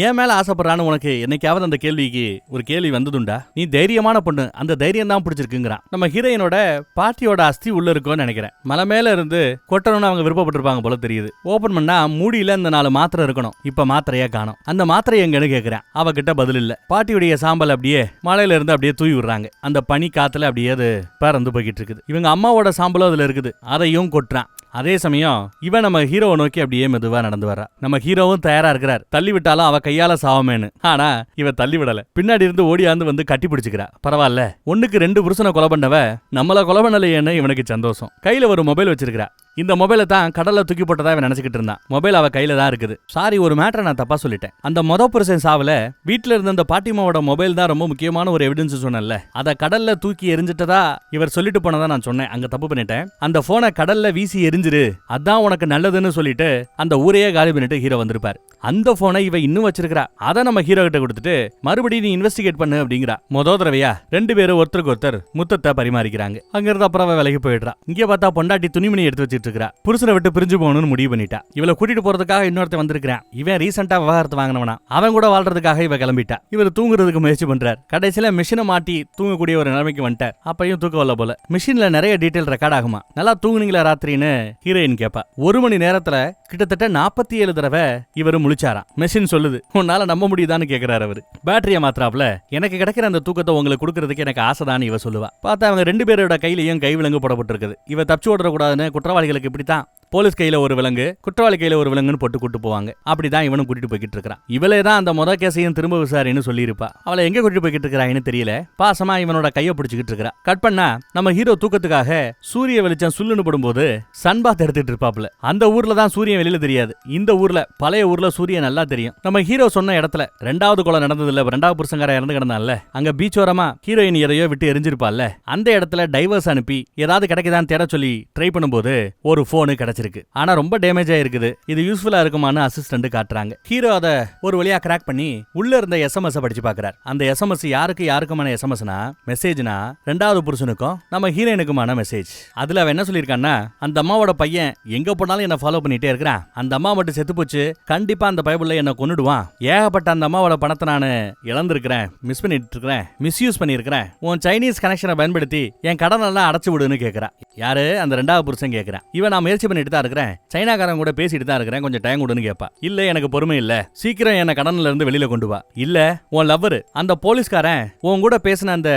ஏன் மேல ஆசைப்படுறான்னு உனக்கு என்னைக்காவது அந்த கேள்விக்கு ஒரு கேள்வி வந்ததுண்டா? நீ தைரியமான பொண்ணு, அந்த தைரியம் தான் பிடிச்சிருக்குங்கிறான். நம்ம ஹீரோயினோட பாட்டியோட அஸ்தி உள்ள இருக்கும்னு நினைக்கிறேன். மலை மேல இருந்து கொட்டணும்னு அவங்க விருப்பப்பட்டிருப்பாங்க போல தெரியுது. ஓபன் பண்ணா மூடியில இந்த 4 மாத்திரை இருக்கணும், இப்ப மாத்திரையா காணும். அந்த மாத்திரை எங்கன்னு கேக்குறேன். அவகிட்ட பதில் இல்ல. பாட்டியுடைய சாம்பல் அப்படியே மலையில இருந்து அப்படியே தூவி விடுறாங்க. அந்த பனி காத்துல அப்படியே அது பறந்து போய்கிட்டு இருக்குது. இவங்க அம்மாவோட சாம்பலும் அதுல இருக்குது, அதையும் கொட்டுறான். அதே சமயம் இவன் நம்ம ஹீரோவை நோக்கி அப்படியே மெதுவா நடந்து வர்றா. நம்ம ஹீரோவும் தயாரா இருக்கிறார், தள்ளி விட்டாலும் அவ கையால சாவமேன்னு. ஆனா இவ தள்ளி விடல, பின்னாடி இருந்து ஓடியாந்து வந்து கட்டி பிடிச்சுக்கிறா. பரவாயில்ல, 1க்கு 2 புருஷனை கொலை பண்ணவ நம்மள கொலை பண்ணலையேன்னு இவனுக்கு சந்தோஷம். கையில ஒரு மொபைல் வச்சிருக்கிறா. இந்த மொபைலை தான் கடல்ல தூக்கி போட்டதா இவன் நினைச்சுக்கிட்டு இருந்தான். மொபைல் அவ கையில தான் இருக்குது. சாரி, ஒரு மேட்டரை நான் தப்பா சொல்லிட்டேன். அந்த புருஷன் சாவுல வீட்டுல இருந்த அந்த பாட்டிமாவோட மொபைல் தான் ரொம்ப முக்கியமான ஒரு எவிடன்ஸ் சொன்னேன்ல, அதை கடல்ல தூக்கி எரிஞ்சிட்டதா இவர் சொல்லிட்டு போனதா நான் சொன்னேன். அங்க தப்பு பண்ணிட்டேன். அந்த போனை கடல்ல வீசி எரிஞ்சிரு, அதான் உனக்கு நல்லதுன்னு சொல்லிட்டு அந்த ஊரையே காலி பண்ணிட்டு ஹீரோ வந்திருப்பார். அந்த போனை இவ இன்னும் வச்சிருக்கா. அதை நம்ம ஹீரோ கிட்ட கொடுத்துட்டு மறுபடியும் நீ இன்வெஸ்டிகேட் பண்ணு அப்படிங்கிறா. தடவையா 2 பேரும் ஒருத்தருக்கு ஒருத்தர் முத்தத்தை பரிமாறிக்கிறாங்க. அங்கிருந்து அப்புறம் விலகி போயிடுறா. இங்க பார்த்தா பொண்டாட்டி துணிமணி எடுத்து வச்சிட்டு இருக்கா. புருஷனை விட்டு பிரிஞ்சு போகணும்னு முடிவு பண்ணிட்டா. இவளை கூட்டிட்டு போறதுக்காக இன்னொருத்தன் வந்திருக்கான். இவன் ரீசெண்டா விவாகரத்து வாங்கினவனா, அவன் கூட வாழ்றதுக்காக இவ கிளம்பிட்டா. இவர் தூங்குறதுக்கு முயற்சி பண்றார். கடைசியில மிஷினை மாட்டி தூங்கக்கூடிய ஒரு நிலைமைக்கு வந்துட்டார். அப்பையும் தூக்க வரல போல. மிஷின்ல நிறைய டீடைல் ரெக்கார்ட் ஆகுமா. நல்லா தூங்குனீங்களா ராத்திரின்னு ஹீரோயின் கேப்பா. 1 மணி நேரத்துல கிட்டத்தட்ட 47 தடவை இவரு முழிச்சாராம். மெஷின் சொல்லுது. உன்னால நம்ப முடியுதான்னு கேக்குறாரு அவரு. பேட்டரிய மாத்திராப்ல எனக்கு கிடைக்கிற அந்த தூக்கத்தை உங்களுக்கு கொடுக்கறதுக்கு எனக்கு ஆசைதான் இவ சொல்லுவா. பார்த்தா அவங்க 2 பேரோட கையிலையும் கை விலங்கு போடப்பட்டிருக்குது. இவ தப்பிச்சு ஓடக்கூடாதுன்னு குற்றவாளிகளுக்கு இப்படித்தான் போலீஸ் கையில ஒரு விலங்கு, குற்றவாளி கையில ஒரு விலங்குன்னு போட்டு கூட்டு போவாங்க. அப்படிதான் இவனும் கூட்டிட்டு போய்கிட்டு இருக்கான். இவளே தான் அந்த முத கேசையும் திரும்ப விசாரின்னு சொல்லியிருப்பா. அவளை எங்க கூட்டிட்டு போய்கிட்டு இருக்கிறான்னு தெரியல. பாசமா இவனோட கையை பிடிச்சிக்கிட்டு இருக்கா. கட் பண்ணா நம்ம ஹீரோ தூக்கத்துக்காக சூரிய வெளிச்சம் சுல்லுன்னு படும்போது சன்பாத் எடுத்துட்டு இருப்பாப்ல. அந்த ஊர்ல தான் சூரியன் வெளியில தெரியாது. இந்த ஊர்ல பழைய ஊர்ல சூரியன் நல்லா தெரியும். நம்ம ஹீரோ சொன்ன இடத்துல 2வது கொலை நடந்தது இல்ல, 2வது புருஷங்கார இறந்து கிடந்தான்ல, அங்க பீச் ஓரமா ஹீரோயின் எதையோ விட்டு எரிஞ்சிருப்பாள்ல, அந்த இடத்துல டைவர்ஸ் அனுப்பி ஏதாவது கிடைக்குதான்னு தேட சொல்லி ட்ரை பண்ணும்போது ஒரு போனு கிடைச்சு. ஆனா ரொம்ப டேமேஜ் ஆயிருக்கு. இது யூஸ்ஃபுல்லா இருக்குமான்னு அசிஸ்டன்ட் காட்டுறாங்க. ஹீரோ அத ஒரு வழியா கிராக் பண்ணி உள்ள இருந்த எஸ்எம்எஸ் படிச்சு பாக்குறார். அந்த எஸ்எம்எஸ் யாருக்குமான எஸ்எம்எஸ்னா மெசேஜ்னா 2வது புருஷனுக்கும் நம்ம ஹீரோயினுக்குமான மெசேஜ். அதுல அவன் என்ன சொல்லியிருக்கான்னா, அந்த அம்மாவோட பையன் எங்க போனாலும் என்ன ஃபாலோ பண்ணிட்டே இருக்கிறான், அந்த அம்மா மட்டும் செத்து போச்சு, கண்டிப்பா அந்த பைபிள்ல என்ன கொன்னுடுவான், ஏகப்பட்ட அந்த அம்மாவோட பணத்தை நான் இழந்திருக்கிறேன், மிஸ் பண்ணிட்டு இருக்கிறேன், மிஸ்யூஸ் பண்ணிருக்கிறேன், உன் சைனீஸ் கனெக்ஷனை பயன்படுத்தி என் கடன் எல்லாம் அடைச்சு விடுன்னு கேட்கிறா. யாரு? அந்த 2வது புருஷன் கேட்கிறான். இவன் நான் முயற்சி பண்ணிட்டு பார்த்துட்டு தான் இருக்கிறேன், சைனாக்காரன் கூட பேசிட்டு தான் இருக்கிறேன், கொஞ்சம் டைம் கொடுன்னு கேட்பா. இல்ல எனக்கு பொறுமை இல்ல, சீக்கிரம் என்ன கடன்ல இருந்து வெளியில கொண்டு வா. இல்ல உன் லவ்வர் அந்த போலீஸ்காரன் உன் கூட பேசின அந்த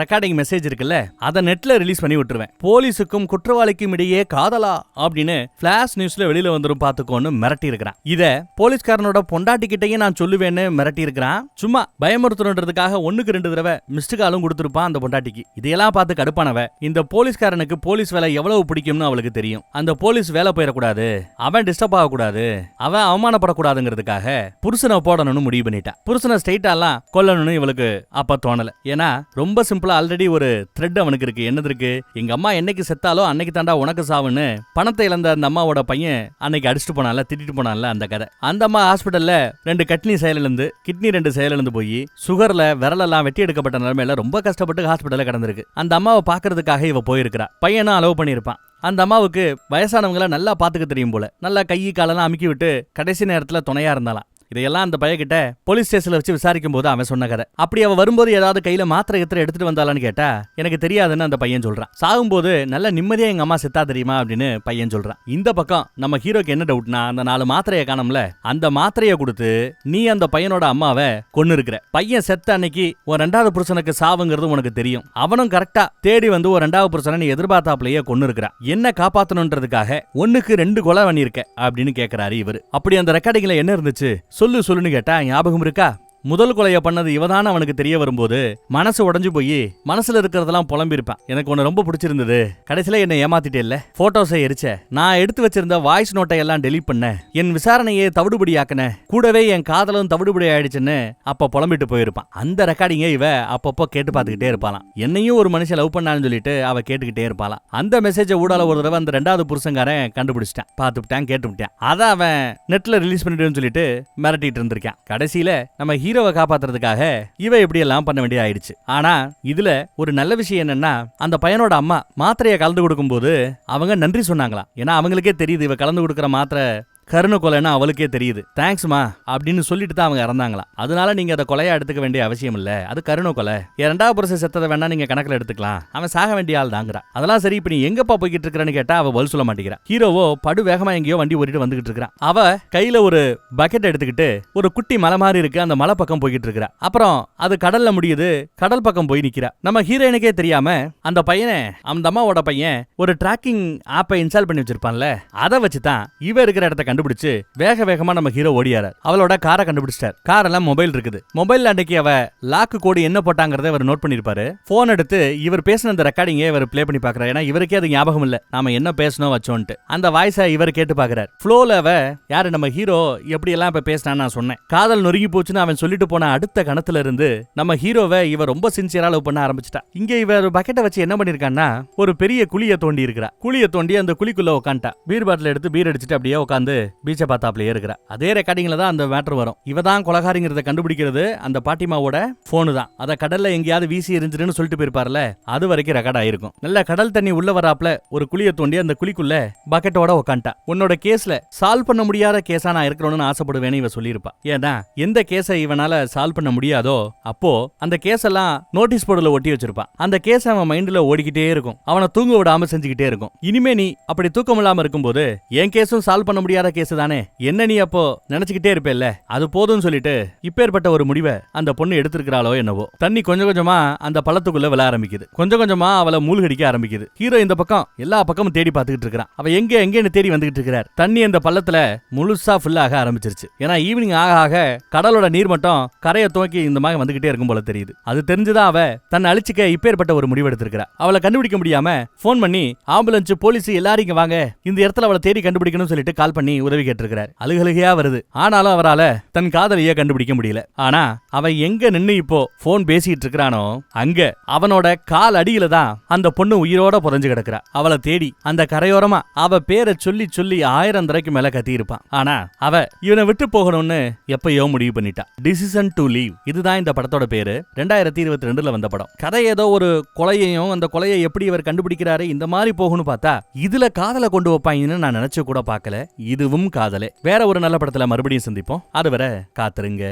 ரெக்கார்டிங் மெசேஜ் இருக்குல்ல, அதை நெட்ல ரிலீஸ் பண்ணி விட்டுருவேன். போலீஸுக்கும் குற்றவாளிக்கும் இடையே காதலா அப்படின்னு பிளாஷ் நியூஸ்ல வெளியில வந்துரும் பாத்துக்கோன்னு மிரட்டி இருக்கிறான். இத போலீஸ்காரனோட பொண்டாட்டி கிட்டையும் நான் சொல்லுவேன்னு மிரட்டி இருக்கிறான். சும்மா பயமுறுத்தணுன்றதுக்காக 1க்கு 2 தடவை மிஸ்டு காலும் கொடுத்திருப்பான் அந்த பொண்டாட்டிக்கு. இதையெல்லாம் பார்த்து கடுப்பானவ இந்த போலீஸ்காரனுக்கு போலீஸ் வேலை எவ்வளவு பிடிக்கும்னு அவளுக்கு தெரியும். அந்த போலீஸ் வேலை போயிடக்கூடாது, அவன் டிஸ்டர்ப் ஆகக்கூடாது, அவன் அவமானப்படக்கூடாதுங்கிறதுக்காக புருஷனை போடணும்னு முடிவு பண்ணிட்டா. புருஷனை ஸ்ட்ரைட்டாலாம் கொல்லணும்னு இவளுக்கு அப்ப தோணல. ஏன்னா ரொம்ப சிம்பிளா ஆல்ரெடி ஒரு த்ரெட் அவனுக்கு இருக்கு. என்னது இருக்கு? எங்க அம்மா என்னைக்கு செத்தாலோ அன்னைக்கு தாண்டா உனக்கு சாவுன்னு பணத்தை இழந்த அந்த அம்மாவோட பையன் அன்னைக்கு அடிச்சுட்டு போனால, திட்டிட்டு போனால அந்த கதை. அந்த அம்மா ஹாஸ்பிட்டல்ல 2 கிட்னி செயலிழந்து 2 செயலிழந்து போய் சுகர்ல விரலெல்லாம் வெட்டி எடுக்கப்பட்ட நிலைமையில ரொம்ப கஷ்டப்பட்டு ஹாஸ்பிட்டல்ல கிடந்திருக்கு. அந்த அம்மாவை பாக்குறதுக்காக இவ போயிருக்கிறா. பையனும் அலோவ் பண்ணியிருப்பான். அந்த அம்மாவுக்கு வயசானவங்களை நல்லா பாத்துக்க தெரியும் போல. நல்லா கை காலெல்லாம் அமுக்கி விட்டு கடைசி நேரத்துல துணையா இருந்தாலாம். இதையெல்லாம் அந்த பையன்கிட்ட போலீஸ் ஸ்டேஷன்ல வச்சு விசாரிக்கும் போது அவன் சொன்ன கதை. அப்படி அவ வரும்போது ஏதாவது கையில மாத்திரை எடுத்துட்டு வந்தாலான்னு கேட்டா எனக்கு தெரியாதுன்னு அந்த பையன் சொல்றான். சாகும்போது நல்ல நிம்மதியா எங்க அம்மா செத்தா தெரியுமா அப்படின்னு பையன் சொல்றான். இந்த பக்கம் நம்ம ஹீரோக்கு என்ன டவுட்னா, அந்த 4 மாத்திரையை காணோம்ல, அந்த மாத்திரையை கொடுத்து நீ அந்த பையனோட அம்மாவை கொன்னு இருக்கிற. பையன் செத்த அன்னைக்கு ஒரு 2வது புருஷனுக்கு சாவுங்கிறது உனக்கு தெரியும். அவனும் கரெக்டா தேடி வந்து ஒரு 2வது புருஷனை நீ எதிர்பார்த்தாப்லயே கொன்னு இருக்கிறான். என்ன காப்பாத்தணும்ன்றதுக்காக 1க்கு 2 கொலை பண்ணிருக்க அப்படின்னு கேட்கிறாரு இவரு. அப்படி அந்த ரெக்கார்டிங்ல என்ன இருந்துச்சு சொல்லுன்னு கேட்டா ஞாபகம் இருக்கா? முதல் கொலையை பண்ணது இவதான் அவனுக்கு தெரிய வரும்போது மனசு உடைஞ்சு போய் மனசுல இருக்கிறதெல்லாம் புலம்பிருப்பான். எனக்கு உன்னை ரொம்ப பிடிச்சிருந்தது, கடைசியில என்ன ஏமாத்திட்டே இல்ல, போட்டோஸை எரிச்ச, நான் எடுத்து வச்சிருந்த வாய்ஸ் நோட்டை எல்லாம் டெலீட் பண்ண, என் விசாரணையை தவிடுபடி ஆக்கின, கூடவே என் காதலும் தவிடுபடி ஆயிடுச்சுன்னு அப்ப புலம்பிட்டு போயிருப்பான். அந்த ரெக்கார்டிங்கை இவ அப்பப்போ கேட்டு பார்த்துக்கிட்டே இருப்பாளாம். என்னையும் ஒரு மனுஷன் லவ் பண்ணான்னு சொல்லிட்டு அவ கேட்டுக்கிட்டே இருப்பாளாம். அந்த மெசேஜை ஊடால ஒரு தடவை அந்த 2வது புருஷங்காரன் கண்டுபிடிச்சிட்டான், பார்த்துட்டான், கேட்டுவிட்டான். அதான் அவன் நெட்ல ரிலீஸ் பண்ணிடுன்னு சொல்லிட்டு மிரட்டிட்டு இருந்திருக்கான். கடைசியில நம்ம ஹீரோவை காப்பாத்துறதுக்காக இவ இப்படி எல்லாம் பண்ண வேண்டிய ஆயிடுச்சு. ஆனா இதுல ஒரு நல்ல விஷயம் என்னன்னா, அந்த பையனோட அம்மா மாத்திரையை கலந்து கொடுக்கும் போது அவங்க நன்றி சொன்னாங்களாம். ஏன்னா அவங்களுக்கே தெரியுது இவ கலந்து கொடுக்கிற மாத்திரை கருணை கொலைன்னா அவளுக்கே தெரியுது. தேங்க்ஸ்மா அப்படின்னு சொல்லிட்டு தான் அவங்க இறந்தாங்களாம். அதனால நீங்க அதை கொலையா எடுத்துக்க வேண்டிய அவசியம் இல்ல, அது கருணை கொலை. 2வது புருஷன் செத்ததை வேணா நீங்க கணக்குல எடுத்துக்கலாம், அவன் சாக வேண்டிய ஆள் தாங்கிறா. அதெல்லாம் சரி, இப்ப நீ எங்கப்பா போய்கிட்டு இருக்கிறன்னு கேட்டா அவ பதில் சொல்ல மாட்டேங்கிறா. ஹீரோவோ படு வேகமா எங்கேயோ வண்டி ஓட்டிட்டு வந்துகிட்டு இருக்கிறான். அவ கையில ஒரு பக்கெட் எடுத்துக்கிட்டு ஒரு குட்டி மலை மாதிரி இருக்கு, அந்த மலை பக்கம் போய்கிட்டு இருக்கிறா. அப்புறம் அது கடல்ல முடியுது, கடல் பக்கம் போய் நிக்கிறா. நம்ம ஹீரோயினுக்கே தெரியாம அந்த பையனை, அந்த அம்மாவோட பையன் ஒரு டிராக்கிங் ஆப்பை இன்ஸ்டால் பண்ணி வச்சிருப்பான்ல, அதை வச்சுதான் இவ இருக்கிற இடத்த கண்டுபிடிச்சு வேக வேகமா நம்ம ஹீரோ ஓடியாரு. அவளோட காரை கண்டுபிடிச்சிட்டார். காரெல்லாம் மொபைல் இருக்குது. மொபைல்ல அன்னைக்கு அவ லாக்கு கோடு என்ன போட்டாங்கறத அவர் நோட் பண்ணிருப்பாரு. போன் எடுத்து இவர் பேசின அந்த ரெக்கார்டிங்கை இவர் ப்ளே பண்ணி பாக்குறாரு. ஏன்னா இவருக்கே அது ஞாபகம் இல்ல நாம என்ன பேசணும் வச்சோன்ட்டு. அந்த வாய்ஸை இவர் கேட்டு பாக்குறாரு. ஃப்ளோல அவ யாரு நம்ம ஹீரோ எப்படி எல்லாம் இப்ப பேசினான்னு நான் சொன்னேன். காதல் நொறுங்கி போச்சுன்னு அவன் சொல்லிட்டு போன அடுத்த கணத்துல இருந்து நம்ம ஹீரோவை இவர் ரொம்ப சின்சியரா லவ் பண்ண ஆரம்பிச்சிட்டா. இங்க இவர் பக்கெட்டை வச்சு என்ன பண்ணிருக்கான்னா, ஒரு பெரிய குழியை தோண்டி இருக்கிறா. குழியை தோண்டி அந்த குழிக்குள்ள உட்காந்துட்டா. பீர் பாட்டில் எடுத்து பீர் அடிச்சுட்டு அப்படியே உட்காந்து பீச்சை பார்த்தாப்லயே இருக்கிறா. அதே ரெக்கார்டிங்ல தான் அந்த மேட்டர் வரும். இவதான் கொலகாரிங்கிறத கண்டுபிடிக்கிறது அந்த பாட்டிமாவோட போனு தான். அத கடல்ல எங்கேயாவது வீசி எரிஞ்சிருன்னு சொல்லிட்டு போயிருப்பார்ல, அது வரைக்கும் ரெக்கார்ட் ஆயிருக்கும். நல்ல கடல் தண்ணி உள்ள வராப்ல ஒரு குழியை தோண்டி அந்த குழிக்குள்ள பக்கெட்டோட உட்காந்துட்டா. உன்னோட கேஸ்ல சால்வ் பண்ண முடியாத கேஸா நான் இருக்கணும்னு ஆசைப்படுவேன்னு இவ சொல்லியிருப்பா. ஏன்னா எந்த கேஸை இவனால சால்வ் பண்ண முடியாதோ அப்போ அந்த கேஸ் எல்லாம் நோட்டீஸ் போர்டுல ஒட்டி வச்சிருப்பான். அந்த கேஸ் அவன் மைண்ட்ல ஓடிக்கிட்டே இருக்கும், அவனை தூங்க விடாம செஞ்சுக்கிட்டே இருக்கும். இனிமே நீ அப்படி தூக்கம் இல்லாம இருக்கும்போது என் கேஸும் சால்வ் பண்ண முடியாத கேஸ் தானே, என்ன நீ அப்போ நினைச்சுக்கிட்டே இருப்பேல்ல, அது போதும்னு சொல்லிட்டு இப்பேற்பட்ட ஒரு முடிவை அந்த பொண்ணு எடுத்திருக்கிறாளோ என்னவோ. தண்ணி கொஞ்சம் கொஞ்சமா அந்த பள்ளத்துக்குள்ள விழ ஆரம்பிக்குது. கொஞ்சம் கொஞ்சமா அவளை மூழ்கடிக்க ஆரம்பிக்குது. ஹீரோ இந்த பக்கம் எல்லா பக்கமும் தேடி பார்த்துக்கிட்டு இருக்கிறான். அவ எங்கன்னு தேடி வந்துகிட்டு இருக்கிறார். தண்ணி அந்த பள்ளத்துல முழுசா ஃபுல் ஆக ஆரம்பிச்சிருச்சு. ஏன்னா ஈவினிங் ஆக ஆக கடலோட நீர் மட்டம் கரையை தூக்கி இந்த மாதிரி வந்துகிட்டே இருக்கும் போல தெரியுது. அது தெரிஞ்சுதான் அவ தன்னை அழிச்சுக்க இப்பேற்பட்ட ஒரு முடிவு எடுத்திருக்கிறா. அவளை கண்டுபிடிக்க முடியாம போன் பண்ணி ஆம்புலன்ஸ் போலீஸ் எல்லாரும் வாங்க, இந்த இடத்துல அவளை தேடி கண்டுபிடிக்கணும்னு சொல்லிட்டு கால் பண்ணி உதவி கேட்டிருக்கிறார். அழுகழுகையா வருது. ஆனாலும் அவரால தன் காதலிய கண்டுபிடிக்க முடியல. ஆனா அவன் எங்க நின்னு இப்போ போன் பேசிட்டு இருக்கிறானோ அங்க அவனோட கால் அடியில தான் அந்த பொண்ணு உயிரோட புதைஞ்சு கிடக்குறா. அவளை தேடி அந்த கரையோரமா அவ பேரை சொல்லி சொல்லி 1000 தடவைக்கு மேல கத்தி இருப்பான். ஆனா அவ இவனை விட்டு போகணும்னு எப்பயோ முடிவு பண்ணிட்டா. டிசிஷன் டு லீவ், இதுதான் இந்த படத்தோட பேரு. 2022ல வந்த படம். கதை ஏதோ ஒரு கொலையையும் அந்த கொலையை எப்படி இவர் கண்டுபிடிக்கிறாரு இந்த மாதிரி போகணும்னு பார்த்தா இதுல காதலை கொண்டு வைப்பாங்கன்னு நான் நினைச்சு கூட பார்க்கல. இதுவும் காதலே. வேற ஒரு நல்ல படத்துல மறுபடியும் சந்திப்போம். அதுவரை காத்துருங்க.